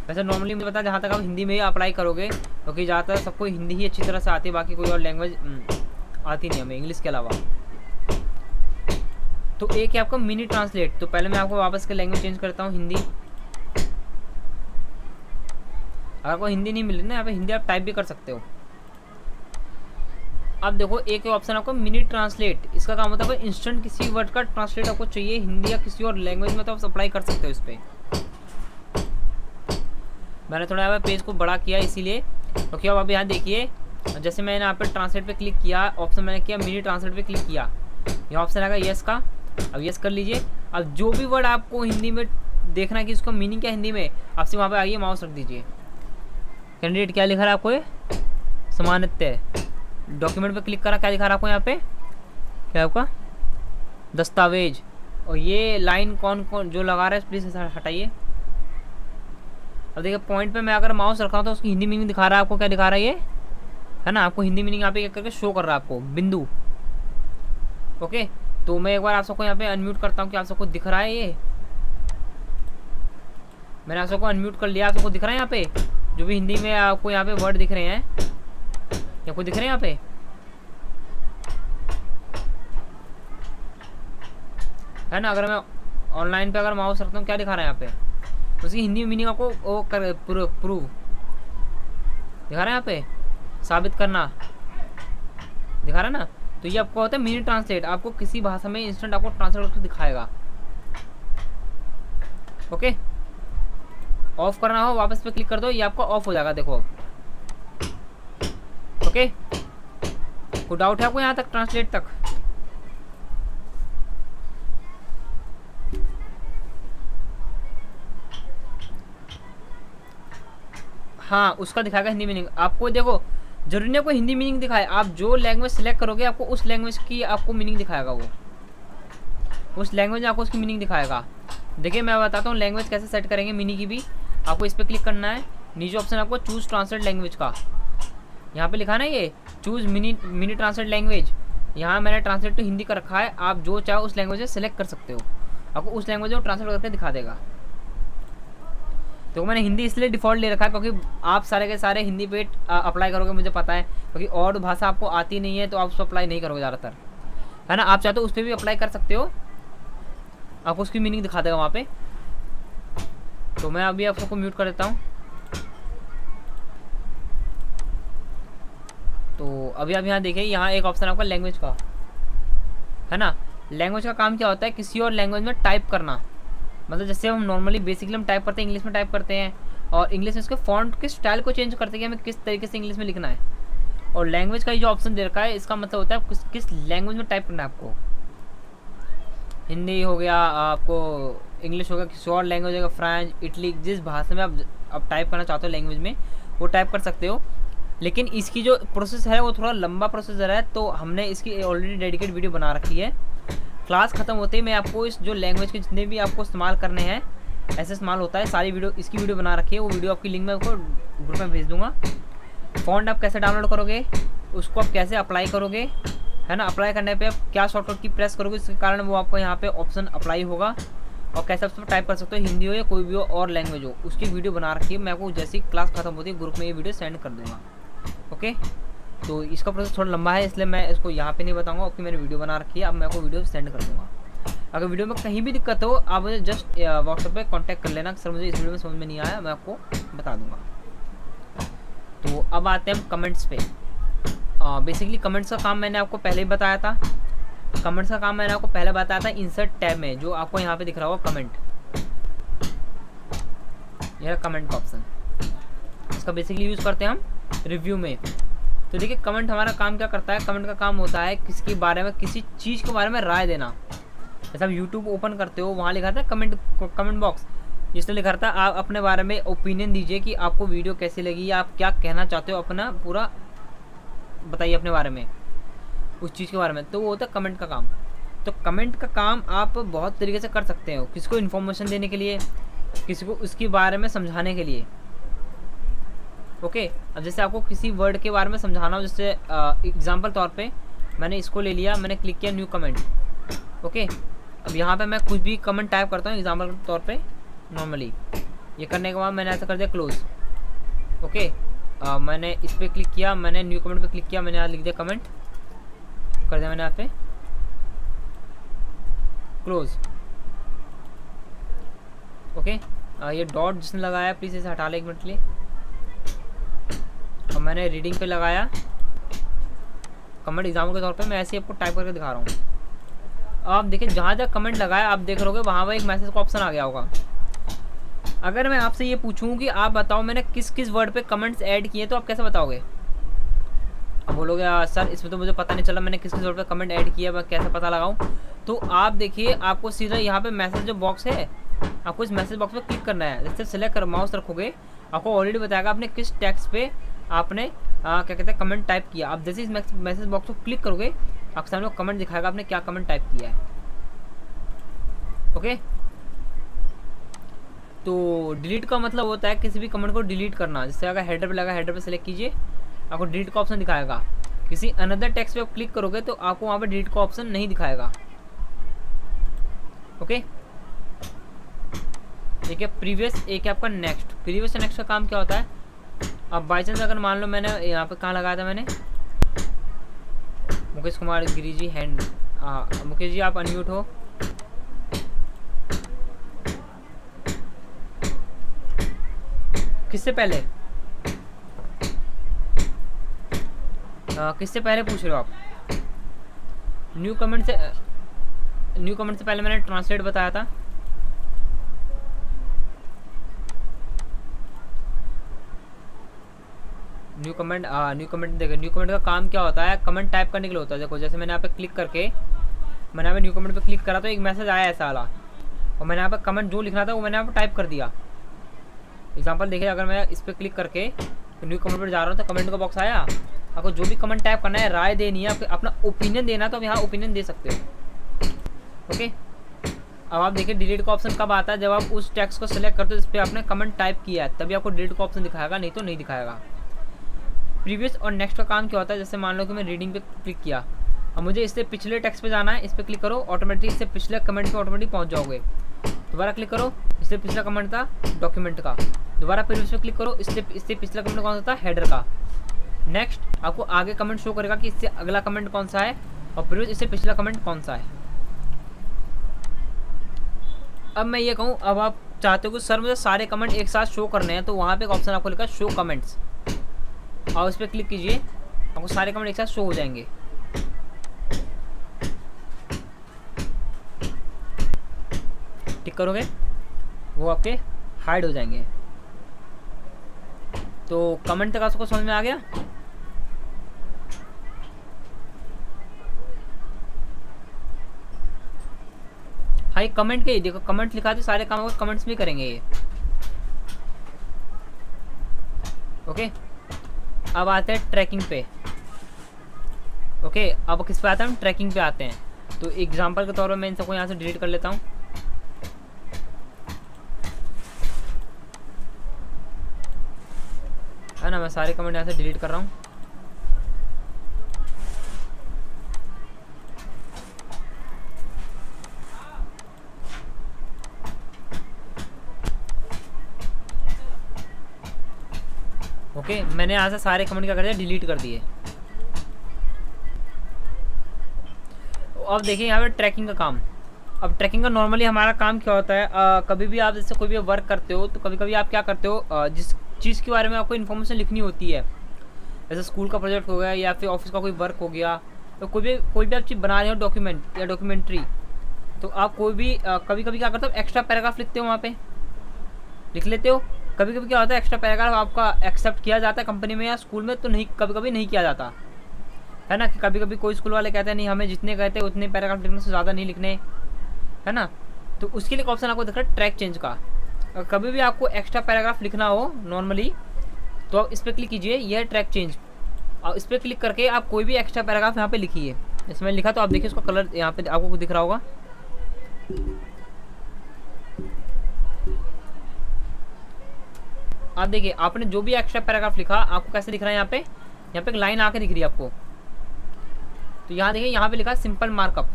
वैसे नॉर्मली मुझे पता है जहाँ तक आप हिंदी में ही अप्लाई करोगे, क्योंकि ज़्यादातर सबको हिंदी ही अच्छी तरह से आती है, बाकी कोई और लैंग्वेज आती नहीं हमें इंग्लिश के अलावा। तो एक है आपका मिनी ट्रांसलेट। तो पहले मैं आपको वापस के लैंग्वेज चेंज करता हूँ, हिंदी। अगर आपको हिंदी नहीं मिल रही ना, यहाँ पे हिंदी आप टाइप भी कर सकते हो। अब देखो एक ऑप्शन आपको मिनी ट्रांसलेट, इसका काम होता है इंस्टेंट किसी वर्ड का ट्रांसलेट आपको चाहिए हिंदी या किसी और लैंग्वेज में, तो आप अप्लाई कर सकते हो इस पर। मैंने थोड़ा यहाँ पे पेज को बड़ा किया इसीलिए, क्योंकि अब आप यहाँ देखिए, जैसे मैंने यहाँ पे ट्रांसलेट पे क्लिक किया, ऑप्शन मैंने किया मिनी ट्रांसलेट पे क्लिक किया, यहाँ ऑप्शन आएगा यस का। अब यस कर लीजिए। अब जो भी वर्ड आपको हिंदी में देखना है कि उसका मीनिंग क्या हिंदी में, आपसे वहाँ पे आइए, माउस रख दीजिए। कैंडिडेट क्या लिखा रहा है आपको, ये समानत्य। डॉक्यूमेंट पे क्लिक करा, क्या दिखा रहा है आपको यहाँ पे, क्या आपका दस्तावेज। और ये लाइन कौन कौन जो लगा रहा है प्लीज़ हटाइए। अब देखिए पॉइंट पे मैं अगर माउस रखा हूँ तो उसकी हिंदी मीनिंग दिखा रहा है आपको, क्या दिखा रहा है ये, है ना, आपको हिंदी मीनिंग यहाँ पे करके शो कर रहा है आपको बिंदु। ओके, तो मैं एक बार आप सबको यहाँ पे अनम्यूट करता हूँ कि आप सबको दिख रहा है ये, मैंने आप सबको अनम्यूट कर लिया, आप सबको दिख रहा है यहाँ पे जो भी हिंदी में आपको यहाँ पे वर्ड दिख रहे हैं, आपको दिख रहे हैं यहाँ पे, है ना। अगर मैं ऑनलाइन पे अगर माउस रखता हूँ क्या दिखा रहा है यहाँ पे, उसकी हिंदी मीनिंग आपको वो कर प्रूव दिखा रहा है यहाँ पे, साबित करना दिखा रहा है ना। तो ये आपको होता है मिनी ट्रांसलेट, आपको किसी भाषा में इंस्टेंट आपको ट्रांसलेट करके दिखाएगा। ओके, ऑफ करना हो वापस पे क्लिक कर दो, ये आपका ऑफ हो जाएगा, देखो। ओके, कोई डाउट है आपको यहाँ तक ट्रांसलेट तक? हाँ, उसका दिखाएगा हिंदी मीनिंग आपको। देखो जरूरी नहीं आपको हिंदी मीनिंग दिखाए, आप जो लैंग्वेज सेलेक्ट करोगे आपको उस लैंग्वेज की आपको मीनिंग दिखाएगा, वो उस लैंग्वेज में आपको उसकी मीनिंग दिखाएगा। देखिए मैं बताता हूँ लैंग्वेज कैसे सेट करेंगे मिनी की भी। आपको इस पर क्लिक करना है, नीचे ऑप्शन आपको चूज ट्रांसलेट लैंग्वेज का, यहाँ पे लिखा ना ये चूज मिनी ट्रांसलेट लैंग्वेज, यहाँ मैंने ट्रांसलेट टू हिंदी कर रखा है, आप जो चाहो उस लैंग्वेज में सेलेक्ट कर सकते हो, आपको उस लैंग्वेज में ट्रांसलेट करके दिखा देगा। तो मैंने हिंदी इसलिए डिफ़ॉल्ट ले रखा है क्योंकि आप सारे के सारे हिंदी पे अप्लाई करोगे, मुझे पता है, क्योंकि और भाषा आपको आती नहीं है तो आप उसको अप्लाई नहीं करोगे ज़्यादातर, है ना। आप चाहे तो उस पर भी अप्लाई कर सकते हो, आपको उसकी मीनिंग दिखा देगा वहाँ पे। तो मैं अभी आप सबको म्यूट कर देता हूँ। तो अभी आप यहाँ देखिए, यहाँ एक ऑप्शन आपका लैंग्वेज का, है ना। लैंग्वेज का काम क्या होता है, किसी और लैंग्वेज में टाइप करना, मतलब जैसे हम नॉर्मली बेसिकली हम टाइप करते हैं, इंग्लिश में टाइप करते हैं, और इंग्लिश में उसके फॉन्ट के स्टाइल को चेंज करते हैं कि हमें किस तरीके से इंग्लिश में लिखना है। और लैंग्वेज का जो ऑप्शन दे रखा है, इसका मतलब होता है किस लैंग्वेज में टाइप करना है आपको। हिंदी हो गया, आपको इंग्लिश हो गया, किसी और लैंग्वेज होगा, फ्रेंच, इटली, जिस भाषा में आप टाइप करना चाहते हो लैंग्वेज में, वो टाइप कर सकते हो। लेकिन इसकी जो प्रोसेस है वो थोड़ा लंबा प्रोसेसर है, तो हमने इसकी ऑलरेडी डेडिकेट वीडियो बना रखी है। क्लास ख़त्म होते ही मैं आपको इस जो लैंग्वेज के जितने भी आपको इस्तेमाल करने हैं, ऐसे इस्तेमाल होता है, सारी वीडियो इसकी वीडियो बना रखी है, वो वीडियो आपकी लिंक मैं आपको ग्रुप में भेज दूँगा। फ़ॉन्ट आप कैसे डाउनलोड करोगे, उसको आप कैसे अप्लाई करोगे, है ना, अप्लाई करने पे आप क्या शॉर्टकट की प्रेस करोगे, इसके कारण वो आपको यहाँ पे ऑप्शन अप्लाई होगा, और कैसे आप टाइप कर सकते हो, हिंदी हो या कोई भी हो और लैंग्वेज हो, उसकी वीडियो बना रखी है। मैं आपको जैसे ही क्लास ख़त्म होती है ग्रुप में ये वीडियो सेंड कर दूँगा। ओके, तो इसका प्रोसेस थोड़ा लंबा है, इसलिए मैं इसको यहाँ पे नहीं बताऊँगा, क्योंकि मैंने वीडियो बना रखी है। अब मैं आपको वीडियो सेंड कर दूँगा। अगर वीडियो में कहीं भी दिक्कत हो आप मुझे जस्ट व्हाट्सएप पे कांटेक्ट कर लेना, सर मुझे इस वीडियो में समझ में नहीं आया, मैं आपको बता दूँगा। तो अब आते हैं हम कमेंट्स पे। बेसिकली कमेंट्स का काम मैंने आपको पहले ही बताया था, कमेंट्स का काम मैंने आपको पहले बताया था इंसर्ट टैब में, जो आपको यहाँ पे दिख रहा होगा कमेंट, यह कमेंट का ऑप्शन, इसका बेसिकली यूज़ करते हैं हम रिव्यू में। तो देखिए कमेंट हमारा काम क्या करता है, कमेंट का काम होता है किसके बारे में, किसी चीज़ के बारे में राय देना। जैसे आप यूट्यूब ओपन करते हो, वहाँ लिखा था कमेंट बॉक्स, जिसने लिखा था आप अपने बारे में ओपिनियन दीजिए कि आपको वीडियो कैसी लगी, या आप क्या कहना चाहते हो, अपना पूरा बताइए अपने बारे में, उस चीज़ के बारे में। तो वो होता है कमेंट का काम। तो कमेंट का काम आप बहुत तरीके से कर सकते हो, किसी को इन्फॉर्मेशन देने के लिए, किसी को उसके बारे में समझाने के लिए। ओके, अब जैसे आपको किसी वर्ड के बारे में समझाना हो, जैसे एग्जांपल तौर पे मैंने इसको ले लिया, मैंने क्लिक किया न्यू कमेंट। ओके, अब यहाँ पे मैं कुछ भी कमेंट टाइप करता हूँ एग्जांपल के तौर पे नॉर्मली, ये करने के बाद मैंने ऐसा कर दिया क्लोज। ओके, मैंने इस पर क्लिक किया, मैंने न्यू कमेंट पे क्लिक किया, मैंने यहाँ लिख दिया कमेंट, कर दिया मैंने यहाँ पे क्लोज। ओके, ये डॉट जिसने लगाया प्लीज़ इसे हटा ले 1 मिनट के लिए। और मैंने रीडिंग पे लगाया कमेंट एग्जाम्पल के तौर पे, मैं ऐसे ही आपको टाइप करके दिखा रहा हूँ। आप देखिए जहाँ जहाँ कमेंट लगाया आप देख रहोगे वहाँ पर एक मैसेज का ऑप्शन आ गया होगा। अगर मैं आपसे ये पूछूं कि आप बताओ मैंने किस किस वर्ड पे कमेंट्स ऐड किए, तो आप कैसे बताओगे? अब बोलोगे सर इसमें तो मुझे पता नहीं चला मैंने किस किस वर्ड पे कमेंट ऐड किया, मैं कैसे पता लगाऊं? तो आप देखिए आपको सीधा यहाँ पे मैसेज जो बॉक्स है, आपको इस मैसेज बॉक्स पे क्लिक करना है। जैसे सेलेक्ट कर माउस रखोगे आपको ऑलरेडी बताएगा आपने किस टेक्स्ट पे आपने क्या कहते हैं कमेंट टाइप किया। आप जैसे इस मैसेज बॉक्स को क्लिक करोगे आपके सामने कमेंट दिखाएगा आपने क्या कमेंट टाइप किया है। ओके, तो डिलीट का मतलब होता है किसी भी कमेंट को डिलीट करना। जैसे अगर हेडर पे लगा, हेडर पे सेलेक्ट कीजिए, आपको डिलीट का ऑप्शन दिखाएगा। किसी अनदर टेक्स्ट पे आप क्लिक करोगे तो आपको वहाँ पे डिलीट का ऑप्शन नहीं दिखाएगा। ओके, एक है प्रीवियस, एक है आपका नेक्स्ट। प्रीवियस और नेक्स्ट का काम क्या होता है, अब बाई चांस अगर मान लो मैंने यहाँ पे कहाँ लगाया था मैंने, मुकेश कुमार गिरी जी हैंड, हाँ मुकेश जी आप अनम्यूट हो। किससे पहले किससे पहले पूछ रहे हो आप? न्यू कमेंट से पहले मैंने ट्रांसलेट बताया था। न्यू कमेंट देखो, न्यू कमेंट का काम क्या होता है, कमेंट टाइप करने के लिए होता है। देखो जैसे मैंने यहाँ पे क्लिक करके, मैंने यहाँ पे न्यू कमेंट पे क्लिक करा तो एक मैसेज आया ऐसा वाला, और मैंने यहाँ पे कमेंट जो लिखना था वो मैंने यहाँ पे टाइप कर दिया। एग्जांपल देखिए, अगर मैं इस पर क्लिक करके तो न्यू कमेंट पर जा रहा हूँ तो कमेंट का बॉक्स आया। आपको जो भी कमेंट टाइप करना है, राय देनी है, अपना ओपिनियन देना है तो आप यहाँ ओपिनियन दे सकते हो। ओके, अब आप देखिए डिलीट का ऑप्शन कब आता है, जब आप उस टेक्स्ट को सिलेक्ट करते हो जिस पर आपने कमेंट टाइप किया है, तभी आपको डिलीट का ऑप्शन दिखाएगा, नहीं तो नहीं दिखाएगा। प्रीवियस और नेक्स्ट का काम क्या होता है, जैसे मान लो कि मैं रीडिंग पे क्लिक किया, अब मुझे इससे पिछले टेक्स्ट पे जाना है, इस पर क्लिक करो, ऑटोमेटिक इससे पिछले कमेंट पे ऑटोमेटिक पहुंच जाओगे। दोबारा क्लिक करो, इससे पिछला कमेंट था डॉक्यूमेंट का, दोबारा प्रीवियस पे क्लिक करो, इससे पिछला कमेंट कौन सा था, हेडर का। नेक्स्ट आपको आगे कमेंट शो करेगा कि इससे अगला कमेंट कौन सा है, और प्रीवियस इससे पिछला कमेंट कौन सा है। अब मैं ये कहूँ, अब आप चाहते हो कि सर मुझे सारे कमेंट एक साथ शो करने हैं, तो वहाँ पे एक ऑप्शन आपको लिखा है शो कमेंट्स, और उस पर क्लिक कीजिए, आपको सारे कमेंट एक साथ शो हो जाएंगे। टिक करोगे वो आपके हाइड हो जाएंगे। तो कमेंट तक आपको समझ में आ गया? हाँ, ये कमेंट के ही देखो, कमेंट लिखा तो सारे काम कमेंट्स में करेंगे ये। ओके, अब आते हैं ट्रैकिंग पे। ओके, अब किस पे आते हैं हम, ट्रैकिंग पे आते हैं। तो एग्जांपल के तौर पर मैं इन सबको यहाँ से डिलीट कर लेता हूँ। है ना, मैं सारे कमेंट यहाँ से डिलीट कर रहा हूँ। ओके, मैंने यहाँ से सारे कमेंट क्या कर दिया, डिलीट कर दिए। अब देखिए यहाँ पे ट्रैकिंग का काम। अब ट्रैकिंग का नॉर्मली हमारा काम क्या होता है, कभी भी आप जैसे कोई भी वर्क करते हो तो कभी कभी आप क्या करते हो, जिस चीज़ के बारे में आपको इन्फॉर्मेशन लिखनी होती है, जैसे स्कूल का प्रोजेक्ट हो गया या फिर ऑफिस का कोई वर्क हो गया, तो कोई भी आप चीज़ बना रहे हो, डॉक्यूमेंट या डॉक्यूमेंट्री, तो आप कोई भी कभी कभी क्या करते हो, एक्स्ट्रा पैराग्राफ लिखते हो, वहाँ पे लिख लेते हो। कभी कभी क्या होता है, एक्स्ट्रा पैराग्राफ आपका एक्सेप्ट किया जाता है कंपनी में या स्कूल में, तो नहीं, कभी कभी नहीं किया जाता है ना, कि कभी कभी कोई स्कूल वाले कहते हैं नहीं हमें जितने कहते हैं उतने पैराग्राफ लिखने से ज़्यादा नहीं लिखने, है ना। तो उसके लिए ऑप्शन आपको दिख रहा है ट्रैक चेंज का। कभी भी आपको एक्स्ट्रा पैराग्राफ लिखना हो नॉर्मली, तो आप इस पर क्लिक कीजिए, यह है ट्रैक चेंज, और इस पर क्लिक करके आप कोई भी एक्स्ट्रा पैराग्राफ यहाँ पे लिखिए। इसमें लिखा तो आप देखिए उसका कलर यहाँ पे आपको दिख रहा होगा। आप देखिए आपने जो भी एक्स्ट्रा पैराग्राफ लिखा आपको कैसे दिख रहा है, यहाँ पे एक लाइन आके दिख रही है आपको। तो यहाँ देखिए, यहाँ पे लिखा सिंपल मार्कअप,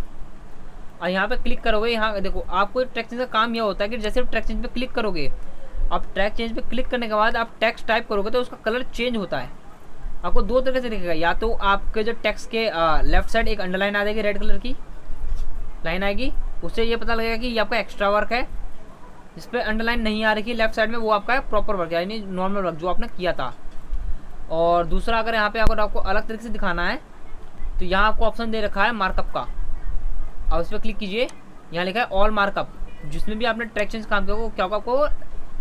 और यहाँ पे क्लिक करोगे, यहाँ देखो आपको ट्रैक चेंज का काम यह होता है कि जैसे आप ट्रैक चेंज पे क्लिक करोगे, आप ट्रैक चेंज पे क्लिक करने के बाद आप टेक्स्ट टाइप करोगे तो उसका कलर चेंज होता है। आपको दो तरीके से दिखेगा, या तो आपके जो टेक्स्ट के लेफ्ट साइड एक अंडरलाइन आ जाएगी, रेड कलर की लाइन आएगी, उससे ये पता लगेगा कि ये आपका एक्स्ट्रा वर्क है। जिस पर अंडरलाइन नहीं आ रही लेफ्ट साइड में, वो आपका प्रॉपर वर्क है, यानी नॉर्मल वर्क जो आपने किया था। और दूसरा, अगर यहाँ पे अगर आपको अलग तरीके से दिखाना है तो यहाँ आपको ऑप्शन दे रखा है मार्कअप का, और उस पर क्लिक कीजिए, यहाँ लिखा है ऑल मार्कअप, जिसमें भी आपने ट्रैक चेंज काम किया वो क्या होगा, आपको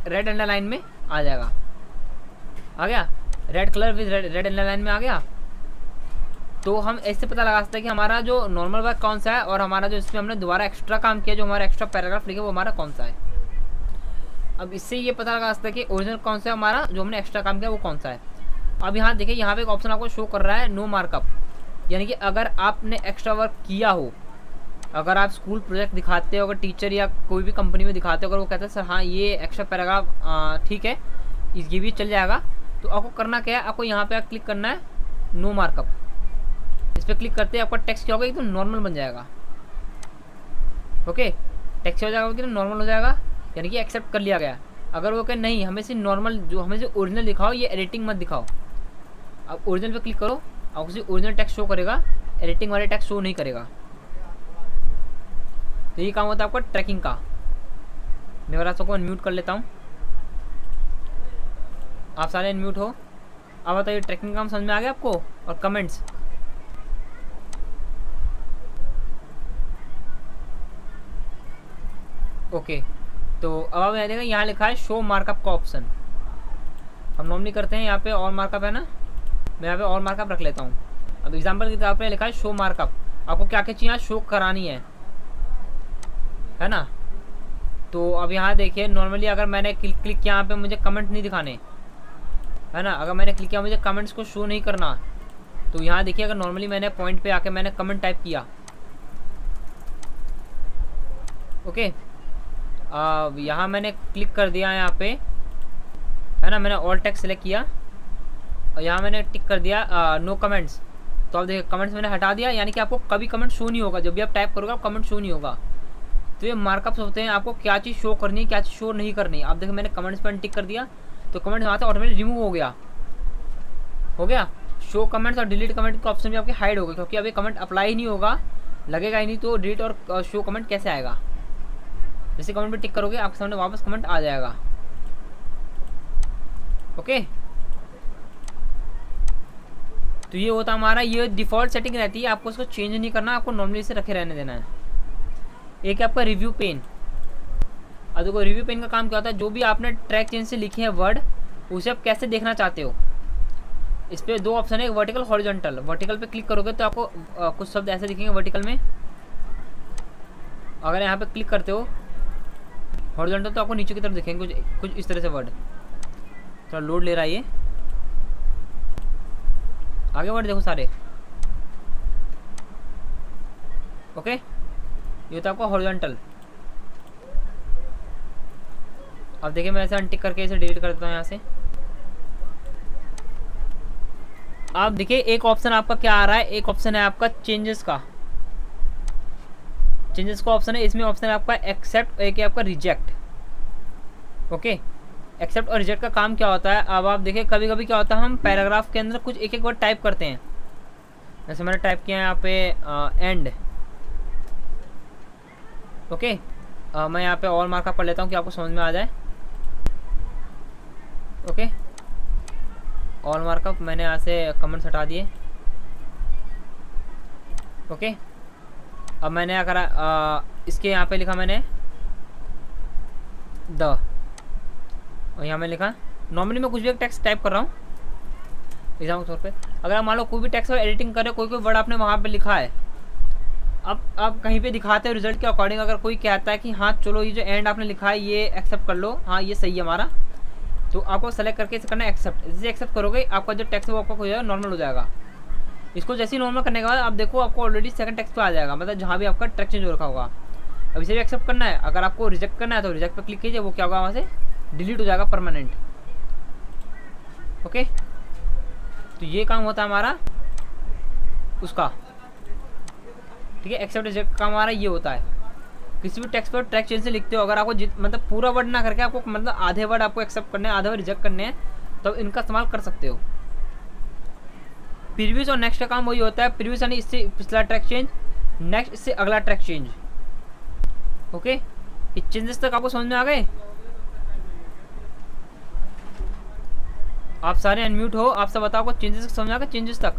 रेड अंडरलाइन में आ जाएगा। आ गया red colour with red underline में आ गया। तो हम ऐसे पता लगा सकते हैं कि हमारा जो नॉर्मल वर्क कौन सा है, और हमारा जो इसमें हमने दोबारा एक्स्ट्रा काम किया, जो हमारा एक्स्ट्रा पैराग्राफ लिखे वो हमारा कौन सा है। अब इससे ये पता लगा सकते हैं कि ओरिजिनल कौन सा है हमारा, जो हमने एक्स्ट्रा काम किया वो कौन सा है। अब यहाँ देखिए, यहाँ पे एक ऑप्शन आपको शो कर रहा है नो मार्कअप, यानी कि अगर आपने एक्स्ट्रा वर्क किया हो अगर आप स्कूल प्रोजेक्ट दिखाते हो, अगर टीचर या कोई भी कंपनी में दिखाते हो, अगर वो कहते हैं सर हाँ ये एक्स्ट्रा पैराग्राफ ठीक है, ये भी चल जाएगा, तो आपको करना क्या है, आपको यहाँ पे क्लिक करना है नो मार्कअप। इस पर क्लिक करते ही आपका टेक्स्ट क्या होगा, एकदम नॉर्मल बन जाएगा। ओके, टेक्स्ट हो जाएगा कि नॉर्मल हो जाएगा, यानी कि एक्सेप्ट कर लिया गया। अगर वो कहे नहीं हमें से नॉर्मल, जो हमें से ओरिजिनल दिखाओ, ये एडिटिंग मत दिखाओ, अब ओरिजिनल पे क्लिक करो, आपको सिर्फ ओरिजिनल टेक्स्ट शो करेगा, एडिटिंग वाले टेक्स्ट शो नहीं करेगा। तो ये काम होता है आपका ट्रैकिंग का। मैं अगर आप सबको अनम्यूट कर लेता हूँ, आप सारे अनम्यूट हो। अब बताइए ट्रैकिंग काम समझ में आ गया आपको? और कमेंट्स, ओके। तो अब आप यहाँ देखें, यहाँ लिखा है शो मार्कअप का ऑप्शन। हम नॉर्मली करते हैं यहाँ पे ऑल मार्कअप है ना, मैं यहाँ पे ऑल मार्कअप रख लेता हूँ। अब एग्जांपल के तौर पे लिखा है शो मार्कअप, आपको क्या क्या चीज़ें शो करानी है ना। तो अब यहाँ देखिए नॉर्मली अगर मैंने क्लिक किया यहाँ पे, मुझे कमेंट नहीं दिखाने, है ना। अगर मैंने क्लिक किया मुझे कमेंट्स को शो नहीं करना, तो यहाँ देखिए अगर नॉर्मली मैंने पॉइंट पे आके मैंने कमेंट टाइप किया, ओके, अब यहाँ मैंने क्लिक कर दिया यहाँ पे, है ना, मैंने ऑल टेक्स्ट सेलेक्ट किया और यहाँ मैंने टिक कर दिया नो कमेंट्स। तो अब देखिए कमेंट्स मैंने हटा दिया, यानी कि आपको कभी कमेंट शो नहीं होगा, जब भी आप टाइप करोगे आप कमेंट शो नहीं होगा। तो ये मार्कअप्स होते हैं, आपको क्या चीज़ शो करनी है क्या चीज़ शो नहीं करनी। आप देखिए मैंने कमेंट्स पर टिक कर दिया तो कमेंट्स वहाँ से ऑटोमेटिक रिमूव हो गया। शो कमेंट्स और डिलीट कमेंट का ऑप्शन भी आपके हाइड होगा, क्योंकि अभी कमेंट अप्लाई ही नहीं होगा, लगेगा ही नहीं, तो डिलीट और शो कमेंट कैसे आएगा। जैसे कमेंट पे टिक करोगे आपके सामने वापस कमेंट आ जाएगा। ओके, तो ये होता हमारा, ये डिफ़ॉल्ट सेटिंग रहती है, आपको उसको चेंज नहीं करना, आपको नॉर्मली इसे रखे रहने देना है। एक है आपका रिव्यू पेन। अब देखो रिव्यू पेन का काम क्या होता है, जो भी आपने ट्रैक चेंज से लिखे हैं वर्ड, उसे आप कैसे देखना चाहते हो। इस पर दो ऑप्शन है, वर्टिकल हॉरिजॉन्टल। वर्टिकल पे क्लिक करोगे तो आपको कुछ शब्द ऐसे दिखेंगे वर्टिकल में। अगर यहाँ पे क्लिक करते हो हॉरिजॉन्टल तो आपको नीचे की तरफ दिखेंगे कुछ इस तरह से वर्ड। थोड़ा लोड ले रहा है ये, आगे वर्ड देखो सारे। ओके, ये होता है आपका हॉरिजॉन्टल। अब देखिए मैं ऐसे अनटिक करके इसे डिलीट कर देता हूँ यहाँ से। आप देखिए एक ऑप्शन आपका क्या आ रहा है, एक ऑप्शन है आपका चेंजेस का। चेंजेस का ऑप्शन है, इसमें ऑप्शन है आपका एक्सेप्ट, एक है आपका रिजेक्ट। ओके, एक्सेप्ट और रिजेक्ट का काम क्या होता है, अब आप देखिए कभी कभी क्या होता है, हम पैराग्राफ के अंदर कुछ एक एक वर्ड टाइप करते हैं। जैसे मैंने टाइप किया है यहाँ पे एंड। ओके, मैं यहाँ पे ऑल मार्कअप कर लेता हूँ कि आपको समझ में आ जाए। ओके, ऑल मार्कअप मैंने यहाँ से कमेंट्स हटा दिए। ओके, अब मैंने क्या करा, इसके यहाँ पे लिखा मैंने द, और यहाँ मैं लिखा, नॉर्मली मैं कुछ भी एक टेक्स्ट टाइप कर रहा हूँ एग्जाम्पल के तौर पे। अगर आप मान लो कोई भी टेक्स्ट एडिटिंग कर रहे हो, कोई वर्ड आपने वहाँ पे लिखा है, अब आप कहीं पे दिखाते हो रिजल्ट के अकॉर्डिंग, अगर कोई कहता है कि हाँ चलो ये जो एंड आपने लिखा है ये एक्सेप्ट कर लो, हाँ ये सही है हमारा, तो आपको सेलेक्ट करके इसे करना है एक्सेप्ट। जैसे एक्सेप्ट करोगे आपका जो टेक्स्ट है वो आपका हो जाएगा, नॉर्मल हो जाएगा। इसको जैसे ही नॉर्मल करने के बाद आप देखो आपको ऑलरेडी सेकंड टेक्स्ट पे आ जाएगा, मतलब जहाँ भी आपका टेक्स्ट चेंज हो रखा होगा। अब इसे भी एक्सेप्ट करना है, अगर आपको रिजेक्ट करना है तो रिजेक्ट पे क्लिक कीजिए, वो क्या होगा वहाँ से डिलीट हो जाएगा परमानेंट। ओके, तो ये काम होता है हमारा उसका, ठीक है। एक्सेप्ट रिजेक्ट का हमारा ये होता है, किसी भी टेक्स्ट पर ट्रैक चेंज से लिखते हो, अगर आपको मतलब पूरा वर्ड ना करके आपको मतलब आधे वर्ड आपको एक्सेप्ट करने हैं, आधे वर्ड रिजेक्ट करने हैं, तो इनका इस्तेमाल कर सकते हो। प्रीवियस और नेक्स्ट का काम वही होता है, प्रीवियस यानी इससे पिछला ट्रैक चेंज, नेक्स्ट इससे अगला ट्रैक चेंज। ओके, ये चेंजेस तक आपको समझ में आ गए? आप सारे अनम्यूट हो, आप सब बताओ आपको चेंजेस समझ आ गए? चेंजेस तक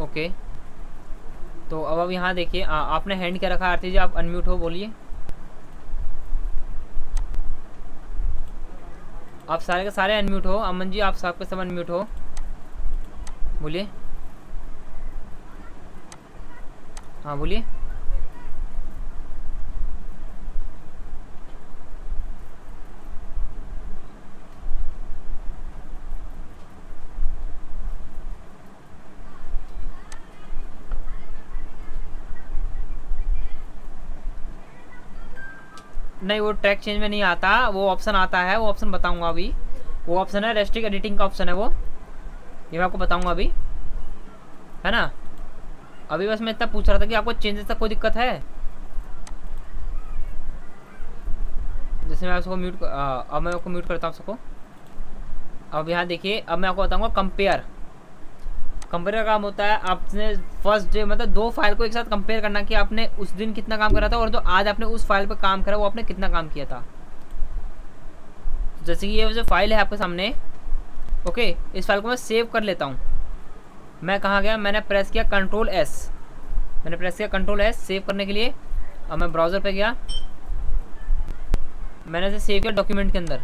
ओके। तो अब यहाँ देखिए आपने हैंड क्या रखा है आरती जी, आप अनम्यूट हो, बोलिए। आप सारे के सारे अनम्यूट हो, अमन जी आप सबके सब अनम्यूट हो, बोलिए। हाँ बोलिए। नहीं, वो ट्रैक चेंज में नहीं आता, वो ऑप्शन आता है, वो ऑप्शन बताऊंगा अभी। वो ऑप्शन है रेस्ट्रिक्ट एडिटिंग का ऑप्शन है वो, ये मैं आपको बताऊंगा अभी, है ना। अभी बस मैं इतना पूछ रहा था कि आपको चेंजेस तक कोई दिक्कत है। जैसे मैं आपको म्यूट, अब मैं आपको म्यूट करता हूँ सबको। अब यहाँ देखिए, अब मैं आपको बताऊंगा कंपेयर। कंपेयर का काम होता है आपने फर्स्ट डे मतलब 2 फाइल को एक साथ कंपेयर करना कि आपने उस दिन कितना काम करा था और जो आज आपने उस फाइल पर काम करा वो आपने कितना काम किया था। जैसे कि ये जो फाइल है आपके सामने, ओके, इस फाइल को मैं सेव कर लेता हूँ। मैं कहाँ गया, मैंने प्रेस किया कंट्रोल एस, मैंने प्रेस किया कंट्रोल एस सेव करने के लिए। अब मैं ब्राउज़र पे गया, मैंने इसे सेव किया डॉक्यूमेंट के अंदर।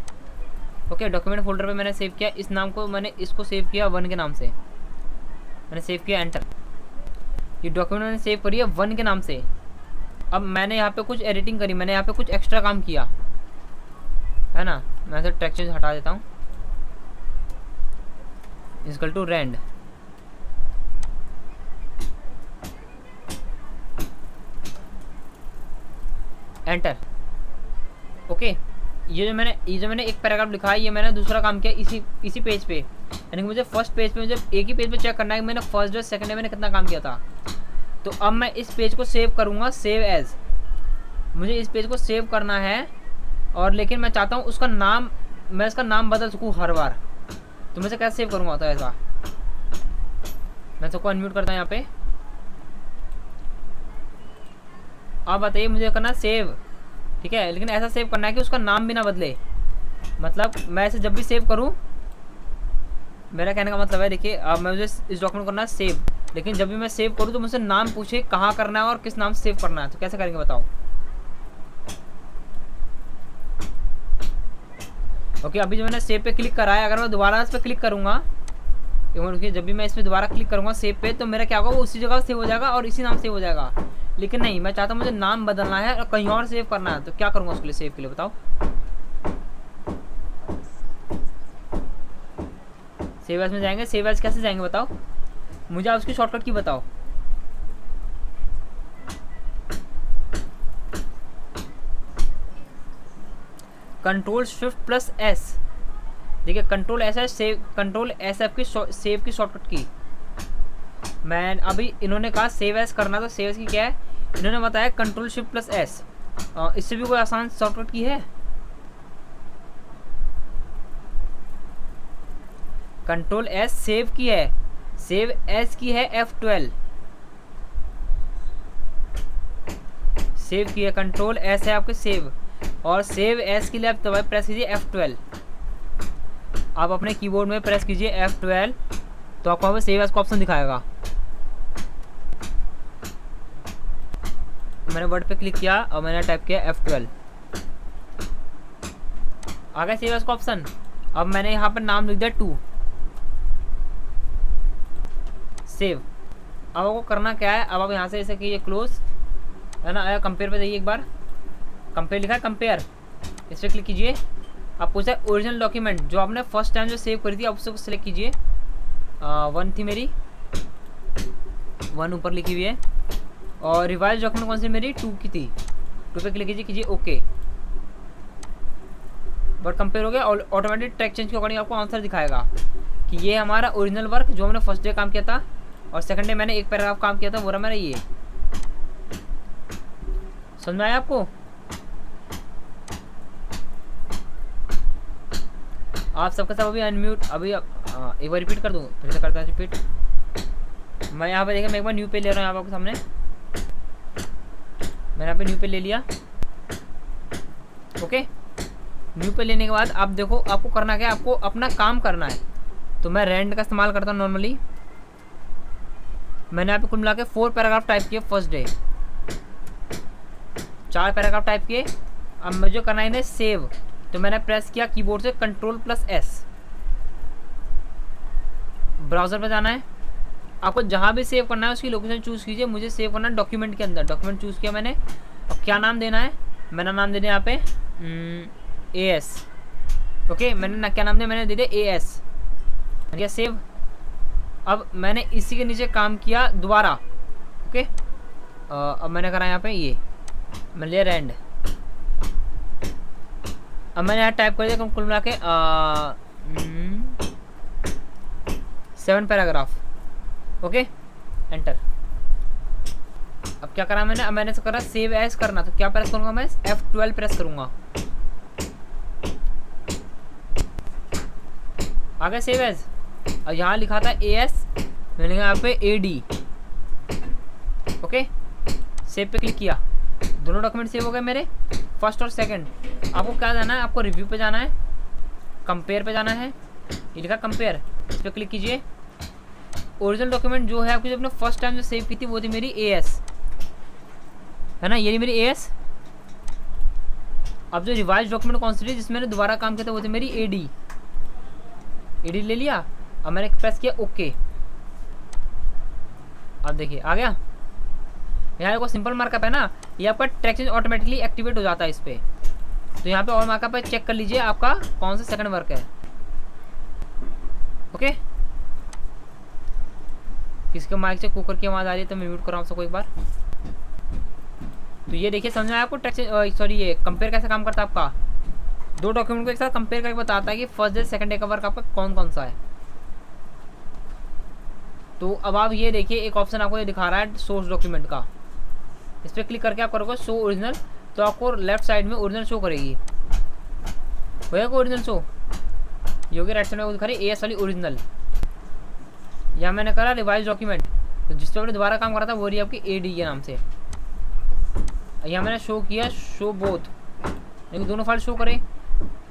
ओके, डॉक्यूमेंट फोल्डर पे मैंने सेव किया इस नाम को, मैंने इसको सेव किया 1 के नाम से, मैंने सेव किया एंटर। ये डॉक्यूमेंट मैंने सेव करी है 1 के नाम से। अब मैंने यहाँ पे कुछ एडिटिंग करी, मैंने यहाँ पे कुछ एक्स्ट्रा काम किया, है ना। मैं इसे ट्रैक चेंज हटा देता हूँ, equal to rand. Enter. Okay, ये जो मैंने एक पैराग्राफ लिखा है, ये मैंने दूसरा काम किया इसी पेज पे। यानी कि मुझे फर्स्ट पेज पे, मुझे एक ही पेज पे चेक करना है कि मैंने फर्स्ट डे सेकंड डे मैंने कितना काम किया था। तो अब मैं इस पेज को सेव करूँगा, सेव एज। मुझे इस पेज को सेव करना है और लेकिन मैं चाहता हूँ उसका नाम, मैं इसका नाम बदल सकूँ हर बार। तो मैं इसे कैसे सेव करूँगा, तो ऐसा मैं सबको अनम्यूट करता हूँ यहाँ पे। आप बताइए, मुझे करना सेव, ठीक है, लेकिन ऐसा सेव करना है कि उसका नाम भी ना बदले। मतलब मैं इसे जब भी सेव करूं, मेरा कहने का मतलब है, देखिए अब मैं मुझे इस डॉक्यूमेंट करना है सेव, लेकिन जब भी मैं सेव करूं तो मुझसे नाम पूछे कहाँ करना है और किस नाम से सेव करना है। तो कैसे करेंगे बताओ। ओके, अभी जो मैंने सेव पे क्लिक करा है, अगर मैं दोबारा इस पर क्लिक करूँगा, जब भी मैं इस पर दोबारा क्लिक करूँगा सेव पे, तो मेरा क्या होगा, वो उसी जगह सेव हो जाएगा और इसी नाम सेव हो जाएगा। लेकिन नहीं, मैं चाहता हूँ मुझे नाम बदलना है और कहीं और सेव करना है। तो क्या करूँगा उसके लिए, सेव के लिए बताओ। सेव एज में जाएंगे, सेव एज कैसे जाएंगे बताओ मुझे, आप उसकी शॉर्टकट की बताओ। कंट्रोल शिफ्ट प्लस एस, देखिए कंट्रोल एस है सेव, कंट्रोल एस आपकी सेव की शॉर्टकट की। मैं अभी इन्होंने कहा सेव एस करना, तो सेव एस की क्या है, इन्होंने बताया कंट्रोल शिफ्ट प्लस एस। इससे भी कोई आसान शॉर्टकट की है। कंट्रोल एस सेव की है, सेव एस की है F12, सेव की है कंट्रोल एस है आपके सेव, और सेव एस के लिए आप दबाए प्रेस कीजिए F12। आप अपने कीबोर्ड में प्रेस कीजिए F12, तो आपको वहाँ पे सेव एस का ऑप्शन दिखाएगा। मैंने वर्ड पे क्लिक किया और मैंने टाइप किया F12, आ गया सेव एस का ऑप्शन। अब मैंने यहाँ पर नाम लिख दिया 2, सेव। अब आपको करना क्या है, अब आप यहाँ से ऐसे कीजिए क्लोज, है ना। आया कंपेयर पे जाइए एक बार, कंपेयर लिखा है कंपेयर, इस पर क्लिक कीजिए। आप पूछा है ओरिजिनल डॉक्यूमेंट जो आपने फर्स्ट टाइम जो सेव करी थी, आप उसको सिलेक्ट कीजिए। 1 थी मेरी, 1 ऊपर लिखी हुई है, और रिवाइज डॉक्यूमेंट कौन सी मेरी 2 की थी, 2 पे क्लिक कीजिए ओके। बट कंपेयर हो गया, और ऑटोमेटिक ट्रैक चेंज के अकॉर्डिंग आपको आंसर दिखाएगा कि ये हमारा ओरिजिनल वर्क जो हमने फर्स्ट डे काम किया था, और सेकंड डे मैंने एक पैराग्राफ काम किया था, वो रहा मेरा ये। समझ में आया आपको। आप सबके सब अभी अनम्यूट, अभी एक बार रिपीट कर दूँ, फिर से करता है रिपीट। मैं यहाँ पे देखिए, मैं एक बार न्यू पे ले रहा हूँ आपके सामने, मैंने यहाँ पे न्यू पे ले लिया। ओके, न्यू पे लेने के बाद आप देखो आपको करना क्या है, आपको अपना काम करना है। तो मैं रेंड का इस्तेमाल करता हूँ नॉर्मली। मैंने यहाँ पे कुल मिला के 4 पैराग्राफ टाइप किए फर्स्ट डे, 4 पैराग्राफ टाइप किए। अब मुझे करना है इन्हें सेव, तो मैंने प्रेस किया कीबोर्ड से कंट्रोल प्लस एस। ब्राउज़र पे जाना है, आपको जहाँ भी सेव करना है उसकी लोकेशन चूज़ कीजिए। मुझे सेव करना है डॉक्यूमेंट के अंदर, डॉक्यूमेंट चूज़ किया मैंने। अब क्या नाम देना है, मैंने नाम दे दिया यहाँ पे AS। ओके, मैंने क्या नाम दिया, मैंने दे दिया AS, क्या सेव। अब मैंने इसी के नीचे काम किया दोबारा। ओके, अब मैंने करा यहाँ पे ये, मैंने लिया रेंड। अब मैंने यहाँ टाइप कर दिया कुल मिला के 7 पैराग्राफ। Okay, enter. अब क्या करा मैंने, अब मैंने करा सेव एज करना, तो क्या प्रेस करूंगा मैं, F12 प्रेस करूंगा। आ गया सेव एज। और यहाँ लिखा था AS, मैंने लिखा यहाँ पे AD। ओके, सेव पे क्लिक किया, दोनों डॉक्यूमेंट सेव हो गए मेरे, फर्स्ट और सेकंड। आपको क्या जाना है, आपको रिव्यू पे जाना है, कंपेयर पे जाना है, ये लिखा कंपेयर, इस पर क्लिक कीजिए। ओरिजिनल डॉक्यूमेंट जो है आपकी, जो अपने फर्स्ट टाइम जो सेव की थी वो थी मेरी AS, है ना, ये रही मेरी AS। अब जो रिवाइज डॉक्यूमेंट कौन सी थी जिसमें मैंने दोबारा काम किया था वो थी मेरी AD ले लिया। अब मैंने प्रेस किया ओके। अब देखिए आ गया, यहाँ देखो सिंपल मार्कअप है ना, ये आपका ट्रैक चेंज ऑटोमेटिकली एक्टिवेट हो जाता है इस पर। तो यहाँ पे और मार्कअप है, चेक कर लीजिए आपका कौन सा सेकंड वर्क है। ओके, किसके माइक से कुकर की आवाज़ आ रही है तो मैं म्यूट कर रहा हूँ सबको एक बार। तो ये देखिए समझ में आया आपको ट्रैक चेंज, सॉरी ये कंपेयर कैसे काम करता है आपका। दो डॉक्यूमेंट को एक साथ कंपेयर करके बताता है कि फर्स्ट डे सेकंड डे का वर्क आपका कौन कौन सा है। तो अब आप ये देखिए एक ऑप्शन आपको ये दिखा रहा है सोर्स डॉक्यूमेंट का, इस पर क्लिक करके आप करोगे शो ओरिजिनल, तो आपको लेफ्ट साइड में ओरिजिनल शो करेगी। होगा ओरिजिनल शो, ये होगी राइट साइड में वो दिखा रही AS वाली ओरिजिनल। यहाँ मैंने करा रिवाइज डॉक्यूमेंट, तो जिस पर मैंने दोबारा काम करा था वो रही आपकी AD के नाम से। यहाँ मैंने शो किया शो बोथ, लेकिन दोनों फाइल शो करे,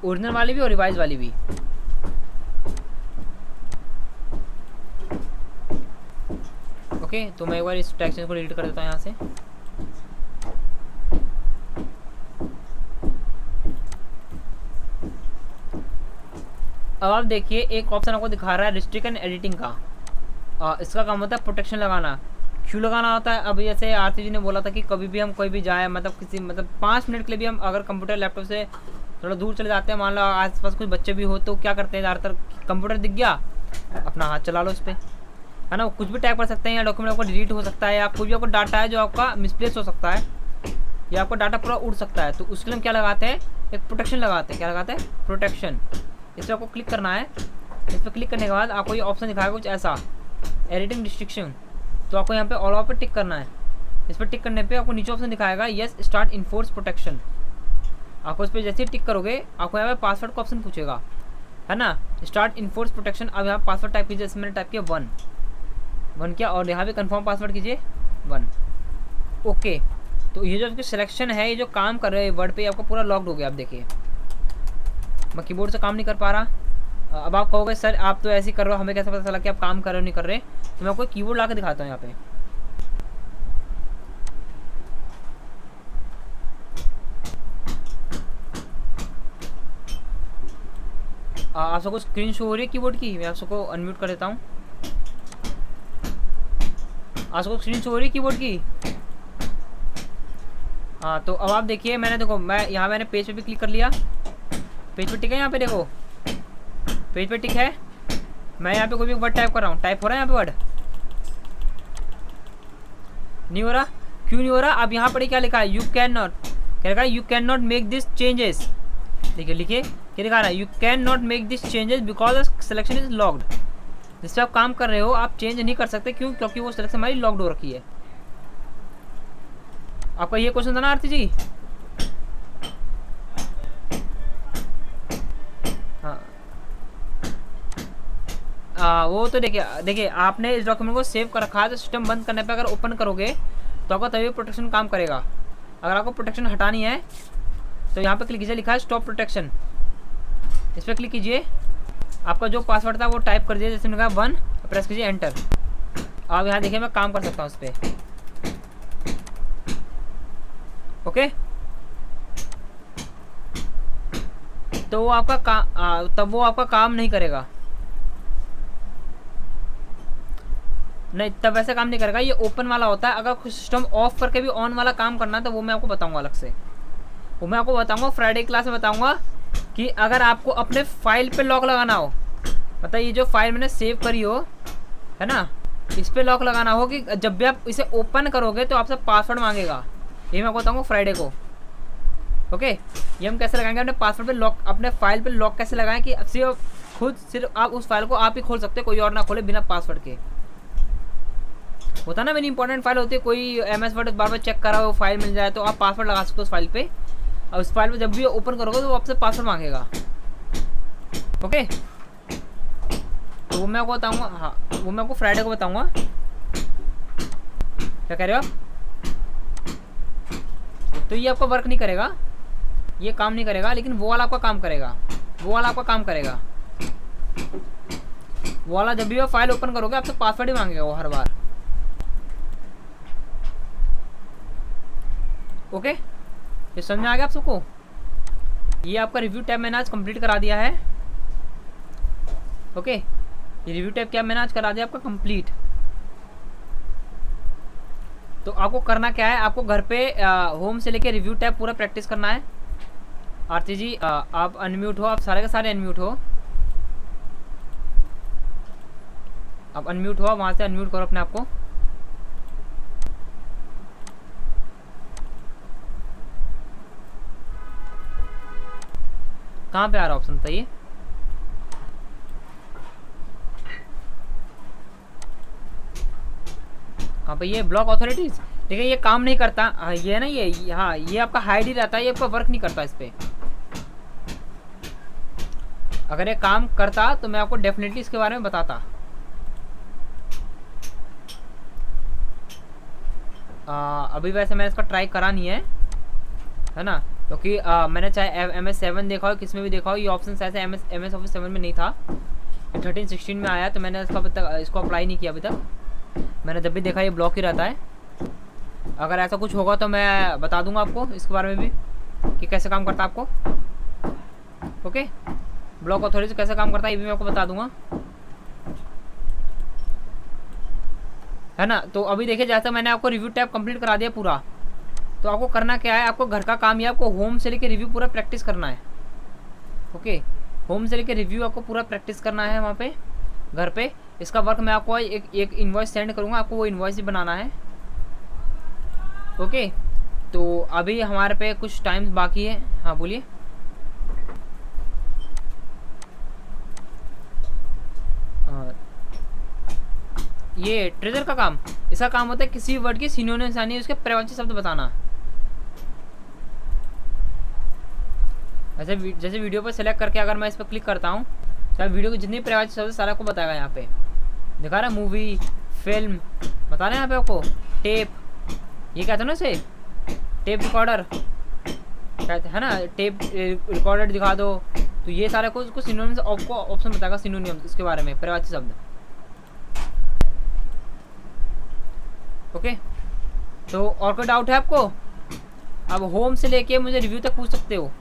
ओरिजिनल वाली भी और रिवाइज वाली भी। ओके, तो मैं एक बार इस टेक्स्ट को डिलीट कर देता हूँ यहाँ से। अब आप देखिए एक ऑप्शन आपको दिखा रहा है रिस्ट्रिक्ट एंड एडिटिंग का। इसका काम होता है प्रोटेक्शन लगाना। क्यों लगाना होता है, अब जैसे आरती जी ने बोला था कि कभी भी हम कोई भी जाए, मतलब किसी 5 मिनट के लिए भी हम अगर कंप्यूटर लैपटॉप से थोड़ा दूर चले जाते हैं, मान लो आस पास कुछ बच्चे भी हो, तो क्या करते हैं ज़्यादातर, कंप्यूटर दिख गया अपना हाथ चला लो उस पर, है ना, कुछ भी टाइप कर सकते हैं, या डॉक्यूमेंट आपका डिलीट हो सकता है, या कोई भी आपको डाटा है जो आपका मिसप्लेस हो सकता है, या आपका डाटा पूरा उड़ सकता है। तो उसके लिए हम क्या लगाते हैं, एक प्रोटेक्शन लगाते हैं। क्या लगाते हैं, प्रोटेक्शन। इस पर आपको क्लिक करना है, इस पर क्लिक करने के बाद आपको ये ऑप्शन दिखाएगा कुछ ऐसा, एडिटिंग रिस्ट्रिक्शन। तो आपको यहाँ पे ऑल ओवर पे टिक करना है। इस पर टिक करने पे आपको नीचे ऑप्शन दिखाएगा यस स्टार्ट इन्फोर्स प्रोटेक्शन। आपको इस पर जैसे ही टिक करोगे आपको यहाँ पे पासवर्ड का ऑप्शन पूछेगा, है ना, स्टार्ट इन्फोर्स प्रोटेक्शन। अब यहाँ पासवर्ड टाइप कीजिए, जैसे मैंने टाइप किया 1 किया, और यहाँ पे कंफर्म पासवर्ड कीजिए 1। ओके, तो ये जो आपकी सिलेक्शन है, ये जो काम कर रहे हैं वर्ड पे, आपको पूरा लॉक्ड हो गया। आप देखिए मैं कीबोर्ड से काम नहीं कर पा रहा। अब आप कहोगे सर आप तो ऐसे ही कर रहे हो, हमें कैसे पता चला कि आप काम कर रहे हो नहीं कर रहे। तो मैं आपको कीबोर्ड ला के दिखाता हूँ यहाँ पे। आप सबको स्क्रीन शो हो रही है कीबोर्ड की, मैं आप सबको अनम्यूट कर देता हूँ। आप सबको स्क्रीन शो हो रही है कीबोर्ड की। हाँ, तो अब आप देखिए, मैंने देखो मैं यहाँ मैंने पेज पे भी क्लिक कर लिया, पेज पे टिक है, यहाँ पे देखो पेज पे टिक है। मैं यहाँ पे कोई भी वर्ड टाइप कर रहा हूँ, टाइप हो रहा है यहाँ पे वर्ड, नहीं हो रहा। क्यों नहीं हो रहा, अब यहाँ पर क्या लिखा है, यू कैन नॉट, क्या लिखा है, you can not make this changes. देखिए लिखिए क्या लिखा है, you can not make this changes because selection is locked. जिससे आप काम कर रहे हो आप चेंज नहीं कर सकते, क्यों, क्योंकि वो सिलेक्शन हमारी लॉक्ड हो रखी है। आपका ये क्वेश्चन था ना आरती जी। हाँ, वो तो देखिए आपने इस डॉक्यूमेंट को सेव कर रखा है, तो सिस्टम बंद करने पे अगर ओपन करोगे तो आपका तभी प्रोटेक्शन काम करेगा। अगर आपको प्रोटेक्शन हटानी है तो यहाँ पे क्लिक कीजिए, लिखा है स्टॉप प्रोटेक्शन, इस पर क्लिक कीजिए। आपका जो पासवर्ड था वो टाइप कर दीजिए, जैसे मैंने कहा 1, प्रेस कीजिए एंटर। आप यहाँ देखिए मैं काम कर सकता हूँ उस पर। ओके, तो वो आपका तब वो आपका काम नहीं करेगा, नहीं तब वैसे काम नहीं करेगा। ये ओपन वाला होता है। अगर सिस्टम ऑफ करके भी ऑन वाला काम करना है तो वो मैं आपको बताऊंगा अलग से, वो मैं आपको बताऊंगा फ्राइडे क्लास में बताऊंगा कि अगर आपको अपने फाइल पे लॉक लगाना हो, मतलब ये जो फाइल मैंने सेव करी हो, है ना, इस पे लॉक लगाना हो कि जब भी आप इसे ओपन करोगे तो आपसे पासवर्ड मांगेगा, ये मैं आपको बताऊंगा फ्राइडे को। ओके, ये हम कैसे लगाएंगे, अपने पासवर्ड पे लॉक, अपने फाइल पे लॉक कैसे लगाएं कि सिर्फ आप उस फाइल को आप ही खोल सकते हो, कोई और ना खोले बिना पासवर्ड के। होता ना मेरी इंपॉर्टेंट फाइल होती है, कोई MS वर्ड बार बार चेक करा हो, फाइल मिल जाए तो आप पासवर्ड लगा सकते हो उस फाइल पे, और उस फाइल पे जब भी ओपन करोगे तो वो आपसे पासवर्ड मांगेगा। ओके, तो वो मैं आपको बताऊँगा, हाँ वो मैं आपको फ्राइडे को बताऊँगा। क्या कह रहे हो आप? तो ये आपका वर्क नहीं करेगा, ये काम नहीं करेगा, लेकिन वो वाला आपका काम करेगा, वो वाला आपका काम करेगा। वो वाला जब भी वो फाइल ओपन करोगे आपसे पासवर्ड ही मांगेगा वो हर बार। ओके, ये समझ में आ गया आप सबको? ये आपका रिव्यू टैब मैंने आज कंप्लीट करा दिया है। ओके, ये रिव्यू टैब क्या मैंने आज करा दिया आपका कंप्लीट। तो आपको करना क्या है, आपको घर पे होम से लेके रिव्यू टैब पूरा प्रैक्टिस करना है। आरती जी आप अनम्यूट हो, आप सारे के सारे अनम्यूट हो, आप अनम्यूट हो, वहाँ से अनम्यूट करो अपने आप को। कहाँ पे आ रहा ऑप्शन बताइए? कहाँ पे? ये ब्लॉक अथॉरिटीज, ठीक है, ये काम नहीं करता। ये ना ये, हाँ ये आपका हाइड ही रहता है, ये आपका वर्क नहीं करता इस पर। अगर ये काम करता तो मैं आपको डेफिनेटली इसके बारे में बताता। अभी वैसे मैंने इसका ट्राई करा नहीं है ना, क्योंकि मैंने चाहे MS7 देखा हो, किस में भी देखा हो, ये ऑप्शन ऐसे MS Office 7 में नहीं था, 13-16 में आया, तो मैंने इसको अप्लाई नहीं किया अभी तक। मैंने जब भी देखा ये ब्लॉक ही रहता है। अगर ऐसा कुछ होगा तो मैं बता दूंगा आपको इसके बारे में भी कि कैसे काम करता है आपको। ओके, ब्लॉक अथॉरिटी कैसे काम करता है ये भी मैं आपको बता दूंगा, है ना। तो अभी देखिए, जैसा मैंने आपको रिव्यू टैब कंप्लीट करा दिया पूरा, तो आपको करना क्या है, आपको घर का काम ही आपको होम से लेके रिव्यू पूरा प्रैक्टिस करना है। ओके, होम से लेके रिव्यू आपको पूरा प्रैक्टिस करना है वहाँ पे घर पे। इसका वर्क मैं आपको एक इन्वॉइस सेंड करूँगा, आपको वो इन्वॉइस ही बनाना है। ओके, तो अभी हमारे पे कुछ टाइम बाकी है। हाँ बोलिए। ये ट्रेजर का काम, इसका काम होता है किसी वर्ड की सिनोनिम्स यानी उसके पर्यायवाची शब्द बताना। जैसे वीडियो पर सेलेक्ट करके अगर मैं इस पर क्लिक करता हूँ तो वीडियो के जितने पर्यायवाची शब्द सारा को बताएगा। यहाँ पे दिखा रहा है मूवी, फिल्म बता रहे हैं यहाँ पे आपको, टेप, ये कहते हैं ना इसे, टेप रिकॉर्डर कहते हैं ना, टेप रिकॉर्डर दिखा दो, तो ये सारे को सिनोनिम्स आपको ऑप्शन बताएगा, सिनोनिम्स इसके बारे में, पर्यायवाची शब्द। ओके, तो और कोई डाउट है आपको? अब होम से लेके मुझे रिव्यू तक पूछ सकते हो।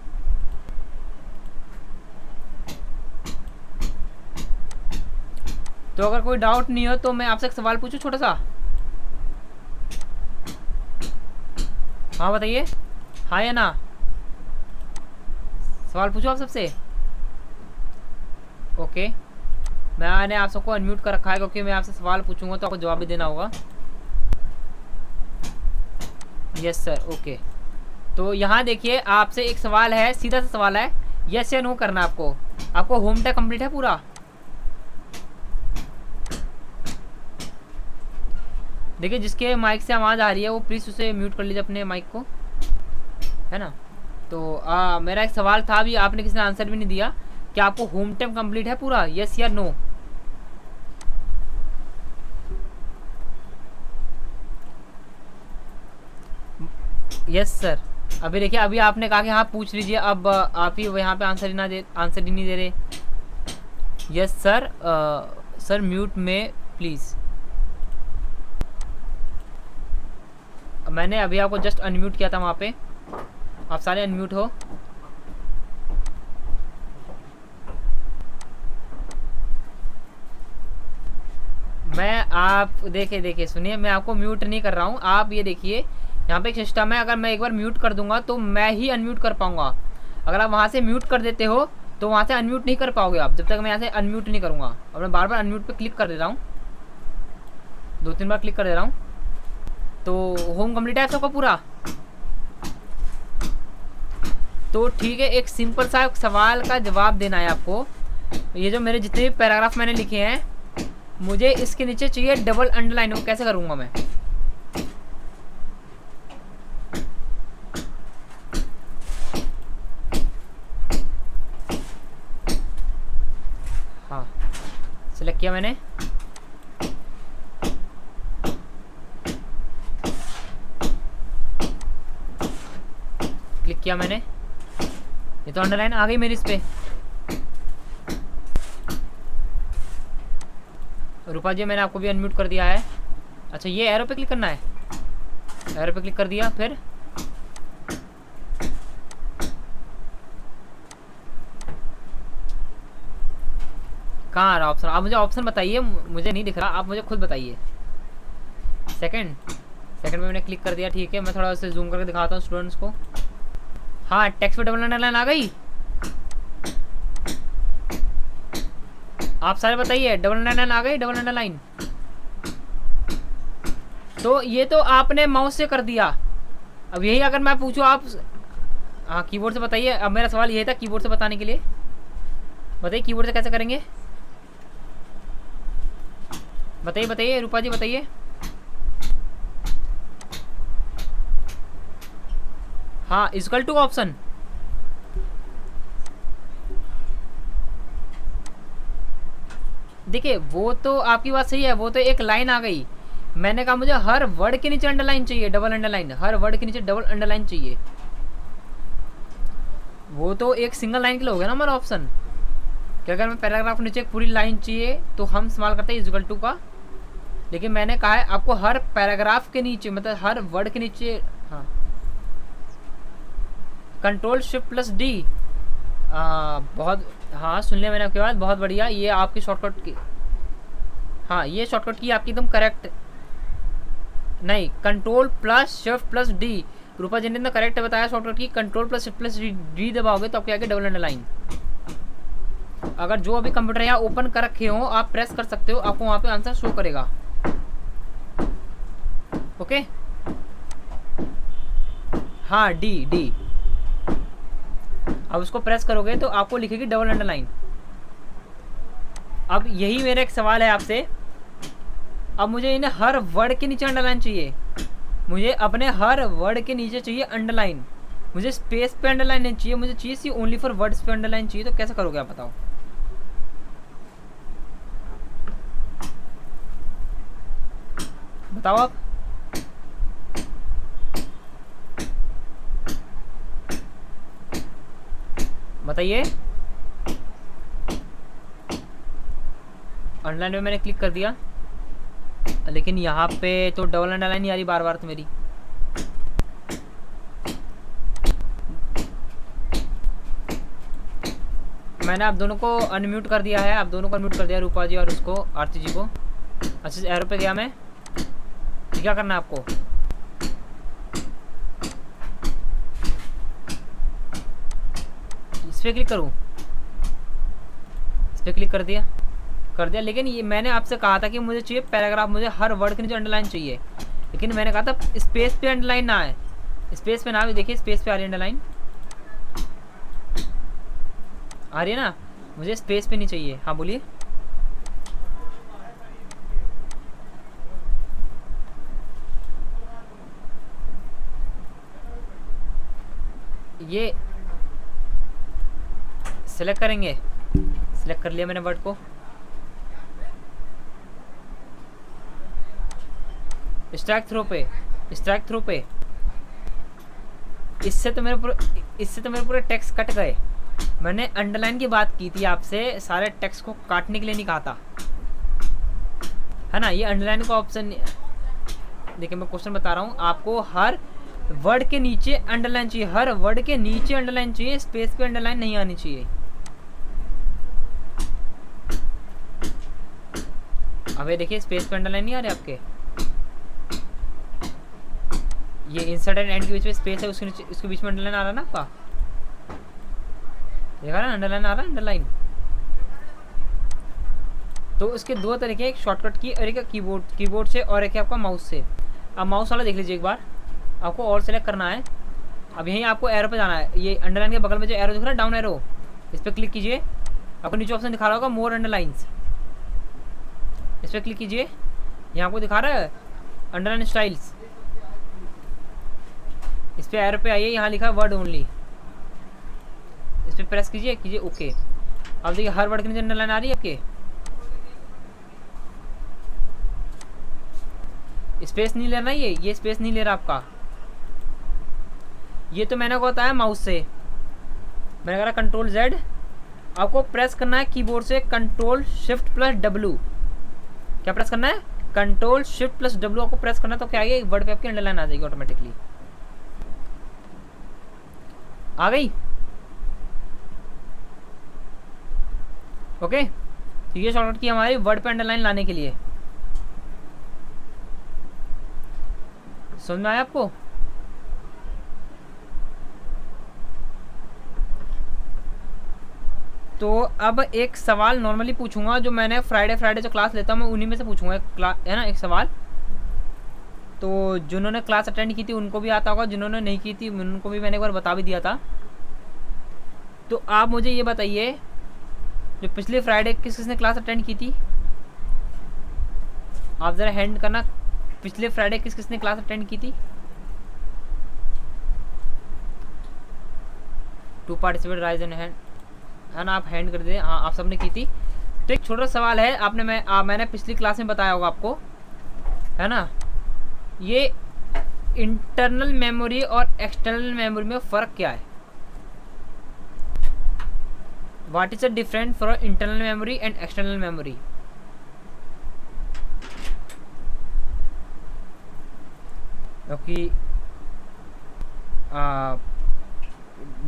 तो अगर कोई डाउट नहीं हो तो मैं आपसे एक सवाल पूछूं छोटा सा। हाँ बताइए, हाँ या ना, सवाल पूछो आप सबसे। ओके, मैंने आप सबको अनम्यूट कर रखा है क्योंकि मैं आपसे सवाल पूछूंगा तो आपको जवाब भी देना होगा। Yes sir, okay. तो यहाँ देखिए, आपसे एक सवाल है, सीधा सा सवाल है, यस या नो करना आपको। आपको होम टैग कंप्लीट है पूरा? देखिए, जिसके माइक से आवाज़ आ रही है वो प्लीज़ उसे म्यूट कर लीजिए अपने माइक को, है ना। तो मेरा एक सवाल था, अभी आपने किसी ने आंसर भी नहीं दिया, कि आपको होम टैग कंप्लीट है पूरा, यस या नो? Yes sir. अभी देखिए, अभी आपने कहा कि हाँ पूछ लीजिए, अब आप ही यहाँ पे आंसर ही नहीं दे रहे। यस सर, सर म्यूट में प्लीज़। मैंने अभी आपको जस्ट अनम्यूट किया था वहाँ पे, आप सारे अनम्यूट हो। मैं आप देखिए सुनिए, मैं आपको म्यूट नहीं कर रहा हूँ। आप ये देखिए, यहाँ पे एक सिस्टम है, अगर मैं एक बार म्यूट कर दूंगा तो मैं ही अनम्यूट कर पाऊंगा। अगर आप वहाँ से म्यूट कर देते हो तो वहाँ से अनम्यूट नहीं कर पाओगे आप, जब तक मैं यहाँ से अनम्यूट नहीं करूँगा। और मैं बार बार अनम्यूट पे क्लिक कर दे रहा हूँ, 2-3 बार क्लिक कर दे रहा हूँ। तो होम कंप्लीट है सबका पूरा? तो ठीक है, एक सिंपल सा सवाल का जवाब देना है आपको। ये जो मेरे जितने भी पैराग्राफ मैंने लिखे हैं, मुझे इसके नीचे चाहिए डबल अंडरलाइन। वो कैसे करूँगा मैं? हाँ, सिलेक्ट किया मैंने। क्लिक किया मैंने, ये तो अंडरलाइन आ गई मेरी इस पे। रूपा जी मैंने आपको भी अनम्यूट कर दिया है। अच्छा, ये एरो पे क्लिक करना है। एरो पे क्लिक कर दिया, फिर कहाँ आ रहा ऑप्शन? आप मुझे ऑप्शन बताइए, मुझे नहीं दिख रहा, आप मुझे खुद बताइए। सेकंड पे मैंने क्लिक कर दिया। ठीक है, मैं थोड़ा सा जूम करके दिखाता हूँ स्टूडेंट्स को। हाँ, टेक्स्ट पे डबल अंडरलाइन आ गई। आप सारे बताइए, डबल अंडरलाइन आ गई, डबल अंडरलाइन। तो ये तो आपने माउस से कर दिया। अब यही अगर मैं पूछूं आप, हाँ कीबोर्ड से बताइए। अब मेरा सवाल यही था कीबोर्ड से बताने के लिए। बताइए कीबोर्ड से कैसे करेंगे? बताइए रूपा जी बताइए। हाँ, इक्वल टू ऑप्शन। देखिए, वो तो आपकी बात सही है, वो तो एक लाइन आ गई। मैंने कहा मुझे हर वर्ड के नीचे अंडरलाइन चाहिए, डबल अंडरलाइन। हर वर्ड के नीचे डबल अंडरलाइन चाहिए। वो तो एक सिंगल लाइन के लिए हो गया ना हमारा ऑप्शन। कि अगर मैं पैराग्राफ नीचे एक पूरी लाइन चाहिए तो हम इस्तेमाल करते हैं इक्वल टू का। लेकिन मैंने कहा है आपको हर पैराग्राफ के नीचे, मतलब हर वर्ड के नीचे। हाँ, कंट्रोल शिफ्ट प्लस डी। बहुत, हाँ सुन लिया मैंने आपकी बात, बहुत बढ़िया। ये आपकी शॉर्टकट की, हाँ ये शॉर्टकट की आपकी एकदम करेक्ट। नहीं, control plus shift plus D. Rupa ji ने करेक्ट बताया शॉर्टकट की। Control plus shift plus D दबाओगे तो आपके आगे डबल अंडरलाइन। अगर जो अभी कंप्यूटर यहाँ ओपन कर रखे हो आप प्रेस कर सकते हो, आपको वहाँ पे आंसर शो करेगा। ओके, हाँ डी। अब उसको प्रेस करोगे तो आपको लिखेगी डबल अंडरलाइन। अब यही मेरा एक सवाल है आपसे। अब मुझे इन्हें हर वर्ड के नीचे अंडरलाइन चाहिए। मुझे अपने हर वर्ड के नीचे चाहिए अंडरलाइन। मुझे स्पेस पे अंडरलाइन नहीं चाहिए, मुझे चाहिए सिर्फ ओनली फॉर वर्ड्स पे अंडरलाइन चाहिए। तो कैसे करोगे आप बताओ? बताओ आप। बताइए। अंडरलाइन में मैंने क्लिक कर दिया, लेकिन यहाँ पे तो डबल अंडरलाइन ही आ रही बार बार तो मेरी। मैंने आप दोनों को अनम्यूट कर दिया है, आप दोनों को अनम्यूट कर दिया, रूपा जी और उसको, आरती जी को। अच्छा, एरो पे गया मैं। क्या करना है आपको? इस पे क्लिक करूँ? इस पे क्लिक कर दिया, लेकिन ये मैंने आपसे कहा था कि मुझे चाहिए पैराग्राफ, मुझे हर वर्ड के नीचे अंडरलाइन चाहिए। लेकिन मैंने कहा था स्पेस पे अंडरलाइन ना आए। स्पेस पे ना भी, देखिए स्पेस पे आ रही है अंडरलाइन, आ रही है ना। मुझे स्पेस पे नहीं चाहिए। हाँ बोलिए। ये सिलेक्ट करेंगे, सिलेक्ट कर लिया मैंने वर्ड को। स्ट्राइक थ्रो पे इससे तो मेरे पूरे टेक्स्ट कट गए। मैंने अंडरलाइन की बात की थी आपसे, सारे टेक्स्ट को काटने के लिए नहीं कहा था, है ना। ये अंडरलाइन का ऑप्शन, देखिए मैं क्वेश्चन बता रहा हूँ आपको। हर वर्ड के नीचे अंडरलाइन चाहिए, हर वर्ड के नीचे अंडरलाइन चाहिए, स्पेस पे अंडरलाइन नहीं आनी चाहिए। अब ये देखिए स्पेस पे अंडरलाइन नहीं आ रहे आपके। ये इंसर्ट एंड एंड के बीच में स्पेस है, उसके बीच में अंडरलाइन आ रहा है ना आपका। देखा ना, अंडरलाइन आ रहा है, अंडरलाइन। तो उसके दो तरीके, एक शॉर्टकट की और एक कीबोर्ड से और एक है आपका माउस से। अब माउस वाला देख लीजिए एक बार, आपको और सेलेक्ट करना है। अब यहीं आपको एरो पे जाना है, ये अंडरलाइन के बगल में जो एरो दिख रहा है डाउन एरो, इस पर क्लिक कीजिए। आपको नीचे ऑप्शन दिखा रहा होगा मोर अंडरलाइंस, इस पर क्लिक कीजिए। यहाँ आपको दिखा रहा है अंडरलाइन स्टाइल्स, इस पर एरो पे आइए, यहाँ लिखा है वर्ड ओनली, इस पर प्रेस कीजिए ओके। अब देखिए हर वर्ड के नीचे अंडरलाइन आ रही है आपके, स्पेस नहीं लेना, ये स्पेस नहीं ले रहा आपका। ये तो मैंने को बताया माउस से, मैंने कहा कंट्रोल जेड, आपको प्रेस करना है कीबोर्ड से कंट्रोल शिफ्ट प्लस डब्लू। क्या प्रेस करना है? कंट्रोल शिफ्ट प्लस डब्लू आपको प्रेस करना है, तो क्या आएगी वर्ड पे आपकी अंडरलाइन आ जाएगी ऑटोमेटिकली। आ गई? ओके, तो ये शॉर्टकट की हमारी वर्ड पे अंडरलाइन लाने के लिए। समझ में आया आपको? तो अब एक सवाल नॉर्मली पूछूंगा, जो मैंने फ्राइडे जो क्लास लेता हूँ मैं उन्हीं में से पूछूंगा, है ना, एक सवाल। तो जिन्होंने क्लास अटेंड की थी उनको भी आता होगा, जिन्होंने नहीं की थी उनको भी मैंने एक बार बता भी दिया था। तो आप मुझे ये बताइए, जो पिछले फ्राइडे किसने क्लास अटेंड की थी? आप ज़रा हैंड करना, पिछले फ्राइडे किसने क्लास अटेंड की थी? To participate raise and hand, है ना, आप हैंड कर दे। हाँ, आप सबने की थी। तो एक छोटा सवाल है, मैंने पिछली क्लास में बताया होगा आपको, है ना, ये इंटरनल मेमोरी और एक्सटर्नल मेमोरी में फ़र्क क्या है? What is the difference for internal memory and external memory? क्योंकि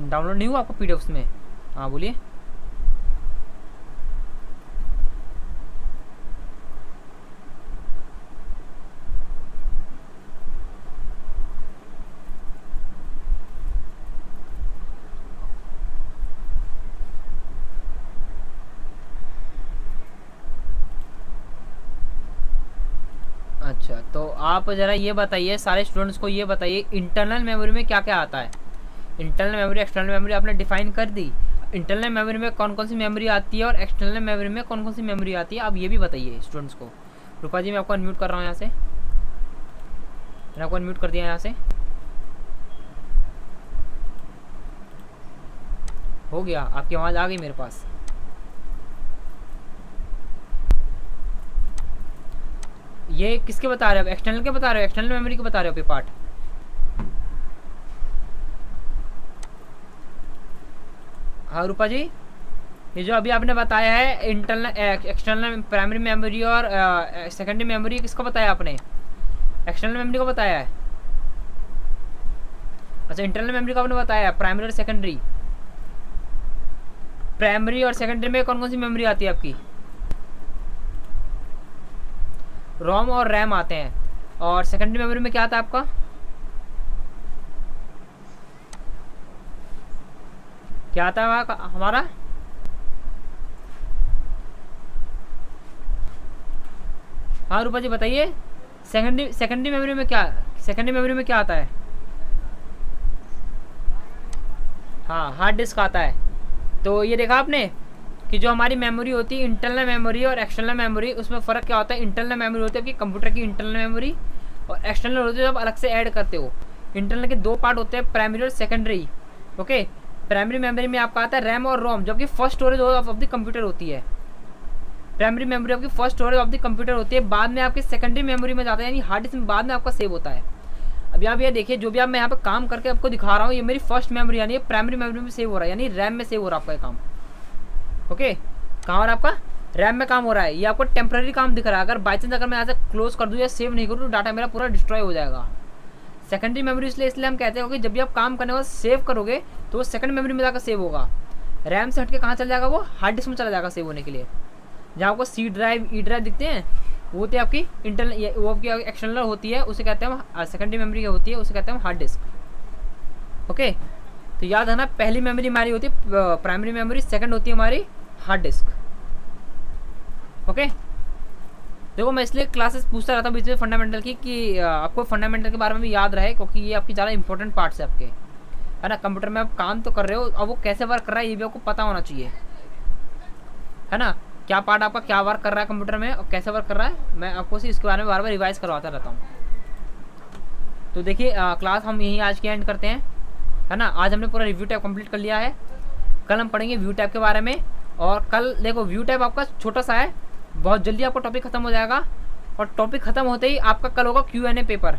डाउनलोड नहीं हुआ आपको पीडीएफ में? हाँ बोलिए। अच्छा, तो आप ज़रा ये बताइए, सारे स्टूडेंट्स को ये बताइए, इंटरनल मेमोरी में क्या क्या आता है? इंटरनल मेमोरी एक्सटर्नल मेमोरी आपने डिफाइन कर दी। इंटरनल मेमोरी में कौन कौन सी मेमोरी आती है और एक्सटर्नल मेमोरी में कौन कौन सी मेमोरी आती है, आप ये भी बताइए स्टूडेंट्स को। रूपा जी मैं आपको अनम्यूट कर रहा हूँ यहाँ से, मैंने आपको अनम्यूट कर दिया यहाँ से। हो गया, आपकी आवाज़ आ गई मेरे पास। ये किसके बता रहे हो? एक्सटर्नल के बता रहे हो? एक्सटर्नल मेमोरी के बता रहे हो? पे पार्ट हाँ रूपा जी, ये जो अभी आपने बताया है इंटरनल एक्सटर्नल प्राइमरी मेमोरी और सेकेंडरी मेमोरी, किसको बताया आपने? एक्सटर्नल मेमोरी को बताया है। अच्छा, इंटरनल मेमोरी को आपने बताया प्राइमरी और सेकेंडरी। प्राइमरी और सेकेंडरी में कौन कौन सी मेमोरी आती है आपकी? रोम और रैम आते हैं। और सेकेंडरी मेमोरी में क्या आता है आपका? क्या आता है हमारा? हाँ रूपा जी बताइए, सेकेंडरी मेमोरी में क्या, सेकेंडरी मेमोरी में क्या आता है? हाँ, हार्ड डिस्क आता है। तो ये देखा आपने कि जो हमारी मेमोरी होती है इंटरनल मेमोरी और एक्सटर्नल मेमोरी, उसमें फ़र्क क्या होता है? इंटरनल मेमोरी होती है आपकी कंप्यूटर की इंटरनल मेमोरी, और एक्सटर्नल होती है जब अलग से ऐड करते हो। इंटरनल के दो पार्ट होते हैं, प्राइमरी और सेकेंडरी। ओके, प्राइमरी मेमोरी में आपका आता है रैम और रोम, जो कि first storage of the computer होती है। प्राइमरी मेमोरी आपकी first storage of the computer होती है, बाद में आपकी सेकेंडरी मेमोरी में जाता है, यानी हार्ड डिस्क में बाद में आपका सेव होता है। अब आप ये देखिए, जो भी आप मैं यहाँ पे काम करके आपको दिखा रहा हूँ, ये मेरी फर्स्ट मेमोरी यानी प्राइमरी मेमोरी में सेव हो रहा है, यानी रैम में सेव हो रहा है आपका ये काम। ओके, कहाँ हो रहा है आपका? रैम में काम हो रहा है। ये आपको टेम्पररी काम दिख रहा है। अगर बाई चांस अगर मैं यहाँ से क्लोज कर दूँ या सेव नहीं करूँ तो डाटा मेरा पूरा डिस्ट्रॉय हो जाएगा। सेकेंडरी मेमोरी इसलिए हम कहते हैं कि जब भी आप काम करने के बाद सेव करोगे तो वो सेकंड मेमोरी में जाकर सेव होगा। रैम से हटके कहाँ चला जाएगा? वो हार्ड डिस्क में चला जाएगा सेव होने के लिए। जहाँ आपको सी ड्राइव, ई ड्राइव दिखते हैं, वो होती है आपकी इंटरनल, वो आपकी एक्सटर्नल होती है, उसे कहते हैं हम सेकेंडरी मेमोरी की होती है, उसे कहते हैं हम हार्ड डिस्क। ओके, तो याद है ना, पहली मेमोरी हमारी होती है प्राइमरी मेमोरी, सेकंड होती है हमारी हार्ड डिस्क। ओके, देखो मैं इसलिए क्लासेस पूछता रहता हूँ बीच में फंडामेंटल की, कि आपको फंडामेंटल के बारे में भी याद रहे, क्योंकि ये आपकी ज़्यादा इंपॉर्टेंट पार्ट्स है आपके। है ना। कंप्यूटर में आप काम तो कर रहे हो, अब वो कैसे वर्क कर रहा है ये भी आपको पता होना चाहिए, है ना। क्या पार्ट आपका क्या वर्क कर रहा है कंप्यूटर में और कैसे वर्क कर रहा है, मैं आपको इसके बारे में बार बार रिवाइज करवाता रहता हूँ। तो देखिए क्लास हम यहीं आज की एंड करते हैं, है ना। आज हमने पूरा रिव्यू टैब कंप्लीट कर लिया है। कल हम पढ़ेंगे व्यू टैब के बारे में, और कल देखो व्यू टैब आपका छोटा सा है, बहुत जल्दी आपका टॉपिक खत्म हो जाएगा, और टॉपिक खत्म होते ही आपका कल होगा Q&A पेपर,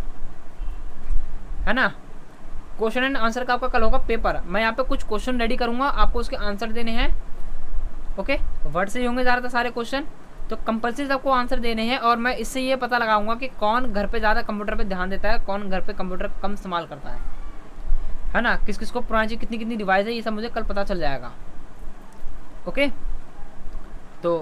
है ना। क्वेश्चन एंड आंसर का आपका कल होगा पेपर। मैं यहाँ पे कुछ क्वेश्चन रेडी करूँगा, आपको उसके आंसर देने हैं, ओके। वर्ड से ही होंगे ज़्यादातर सारे क्वेश्चन, तो कंपल्सरी आपको आंसर देने हैं। और मैं इससे ये पता लगाऊंगा कि कौन घर पे ज़्यादा कंप्यूटर पे ध्यान देता है, कौन घर पे कंप्यूटर कम इस्तेमाल करता है ना। किस किस को पुरानी चीज़ कितनी कितनी डिवाइस है, ये सब मुझे कल पता चल जाएगा, ओके। तो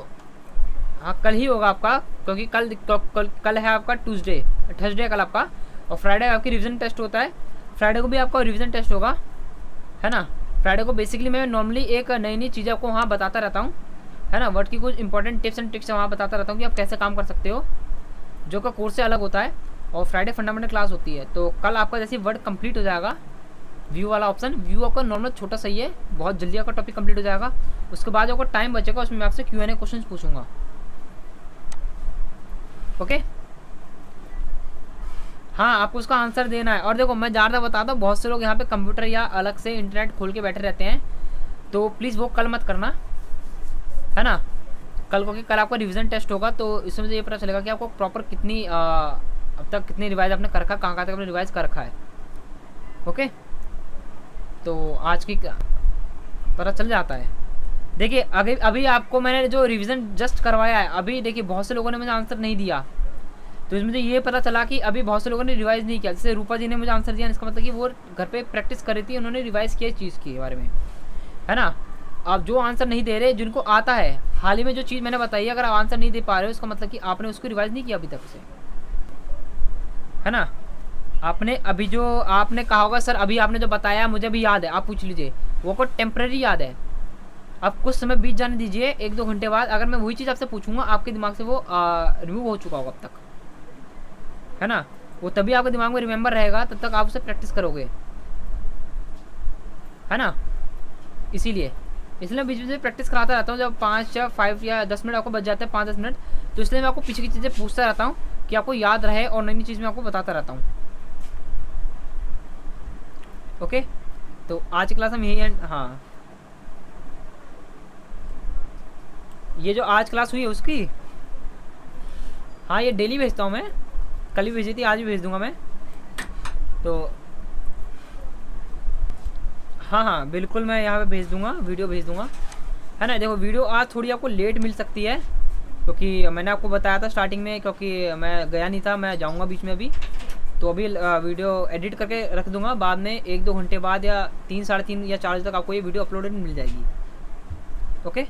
हाँ कल ही होगा आपका, क्योंकि कल है आपका थर्सडे कल आपका, और फ्राइडे आपकी रिवीजन टेस्ट होता है। फ्राइडे को भी आपका रिवीजन टेस्ट होगा, है ना। फ्राइडे को बेसिकली मैं नॉर्मली एक नई नई चीज़ें आपको वहाँ बताता रहता हूँ, है ना। वर्ड की कुछ इंपॉर्टेंट टिप्स एंड ट्रिक्स वहाँ बताता रहता हूँ कि आप कैसे काम कर सकते हो, जो का कोर्स से अलग होता है। और फ्राइडे फंडामेंटल क्लास होती है। तो कल आपका जैसे वर्ड कंप्लीट हो जाएगा, व्यू वाला ऑप्शन, व्यू आपका नॉर्मल छोटा सही है, बहुत जल्दी आपका टॉपिक कंप्लीट हो जाएगा। उसके बाद आपको टाइम बचेगा, उसमें मैं आपसे Q&A क्वेश्चन पूछूंगा, ओके। हाँ आपको उसका आंसर देना है। और देखो मैं ज़्यादा बताता हूँ, बहुत से लोग यहाँ पे कंप्यूटर या अलग से इंटरनेट खोल के बैठे रहते हैं, तो प्लीज़ वो कल मत करना, है ना। कल को कल आपका रिवीजन टेस्ट होगा, तो इसमें मुझे ये पता चलेगा कि आपको प्रॉपर कितनी अब तक कितनी रिवाइज आपने कर रखा, कहाँ तक आपने रिवाइज कर रखा है, ओके। तो आज की पता चल जाता है। देखिए अभी आपको मैंने जो रिवीजन जस्ट करवाया है, अभी देखिए बहुत से लोगों ने मुझे आंसर नहीं दिया, तो इसमें मुझे ये पता चला कि अभी बहुत से लोगों ने रिवाइज नहीं किया। जैसे रूपा जी ने मुझे आंसर दिया, इसका मतलब कि वो घर पे प्रैक्टिस कर रही थी, उन्होंने रिवाइज किया इस चीज़ के बारे में, है ना। आप जो आंसर नहीं दे रहे, जिनको आता है, हाल ही में जो चीज़ मैंने बताई, अगर आप आंसर नहीं दे पा रहे हो, इसका मतलब कि आपने उसको रिवाइज नहीं किया अभी तक से, है ना। आपने अभी जो आपने कहा होगा सर अभी आपने जो बताया मुझे भी याद है, आप पूछ लीजिए, वो को टेम्परेरी याद है। अब कुछ समय बीत जाने दीजिए, 1-2 घंटे बाद अगर मैं वही चीज़ आपसे पूछूंगा, आपके दिमाग से वो रिमूव हो चुका होगा अब तक, है ना। वो तभी आपके दिमाग में रिमेंबर रहेगा, तब तक आप उसे प्रैक्टिस करोगे, है ना। इसलिए मैं बीच बीच में प्रैक्टिस कराता रहता हूँ। जब 5 या 5 या 10 मिनट आपको बच जाते हैं, 5-10 मिनट, तो इसलिए मैं आपको पीछे की चीज़ें पूछता रहता हूँ कि आपको याद रहे, और नई नई चीज़ मैं आपको बताता रहता हूँ, ओके। तो आज की क्लास हम यही एंड, हाँ ये जो आज क्लास हुई है उसकी, हाँ ये डेली भेजता हूँ मैं, कल भी भेजी थी, आज भी भेज दूँगा मैं। तो हाँ बिल्कुल मैं यहाँ पे भेज दूँगा, वीडियो भेज दूँगा, है ना। देखो वीडियो आज थोड़ी आपको लेट मिल सकती है, क्योंकि मैंने आपको बताया था स्टार्टिंग में, क्योंकि मैं गया नहीं था, मैं जाऊँगा बीच में अभी, तो अभी वीडियो एडिट करके रख दूँगा, बाद में 1-2 घंटे बाद या 3, 3:30 या 4 बजे तक आपको ये वीडियो अपलोडेड मिल जाएगी, ओके,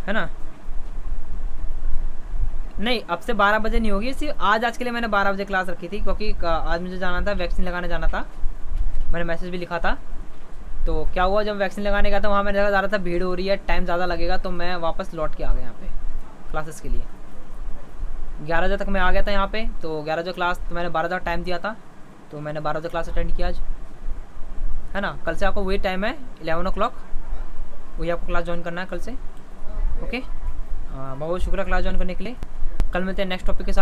है ना। नहीं अब से 12 बजे नहीं होगी, सिर्फ आज के लिए मैंने 12 बजे क्लास रखी थी, क्योंकि आज मुझे जाना था, वैक्सीन लगाने जाना था, मैंने मैसेज भी लिखा था। तो क्या हुआ, जब वैक्सीन लगाने गया था वहाँ मैंने देखा ज़्यादा भीड़ हो रही है, टाइम ज़्यादा लगेगा, तो मैं वापस लौट के आ गया यहाँ पे क्लासेस के लिए। 11 बजे तक मैं आ गया था यहाँ पे, तो 11 बजे क्लास, तो मैंने 12 बजे टाइम दिया था, तो मैंने 12 बजे क्लास अटेंड किया आज, है ना। कल से आपको वही टाइम है 11 o'clock, वही आपको क्लास ज्वाइन करना है कल से, ओके। बहुत शुक्रिया क्लास ज्वाइन करने के लिए। कल मिलते हैं नेक्स्ट टॉपिक के साथ।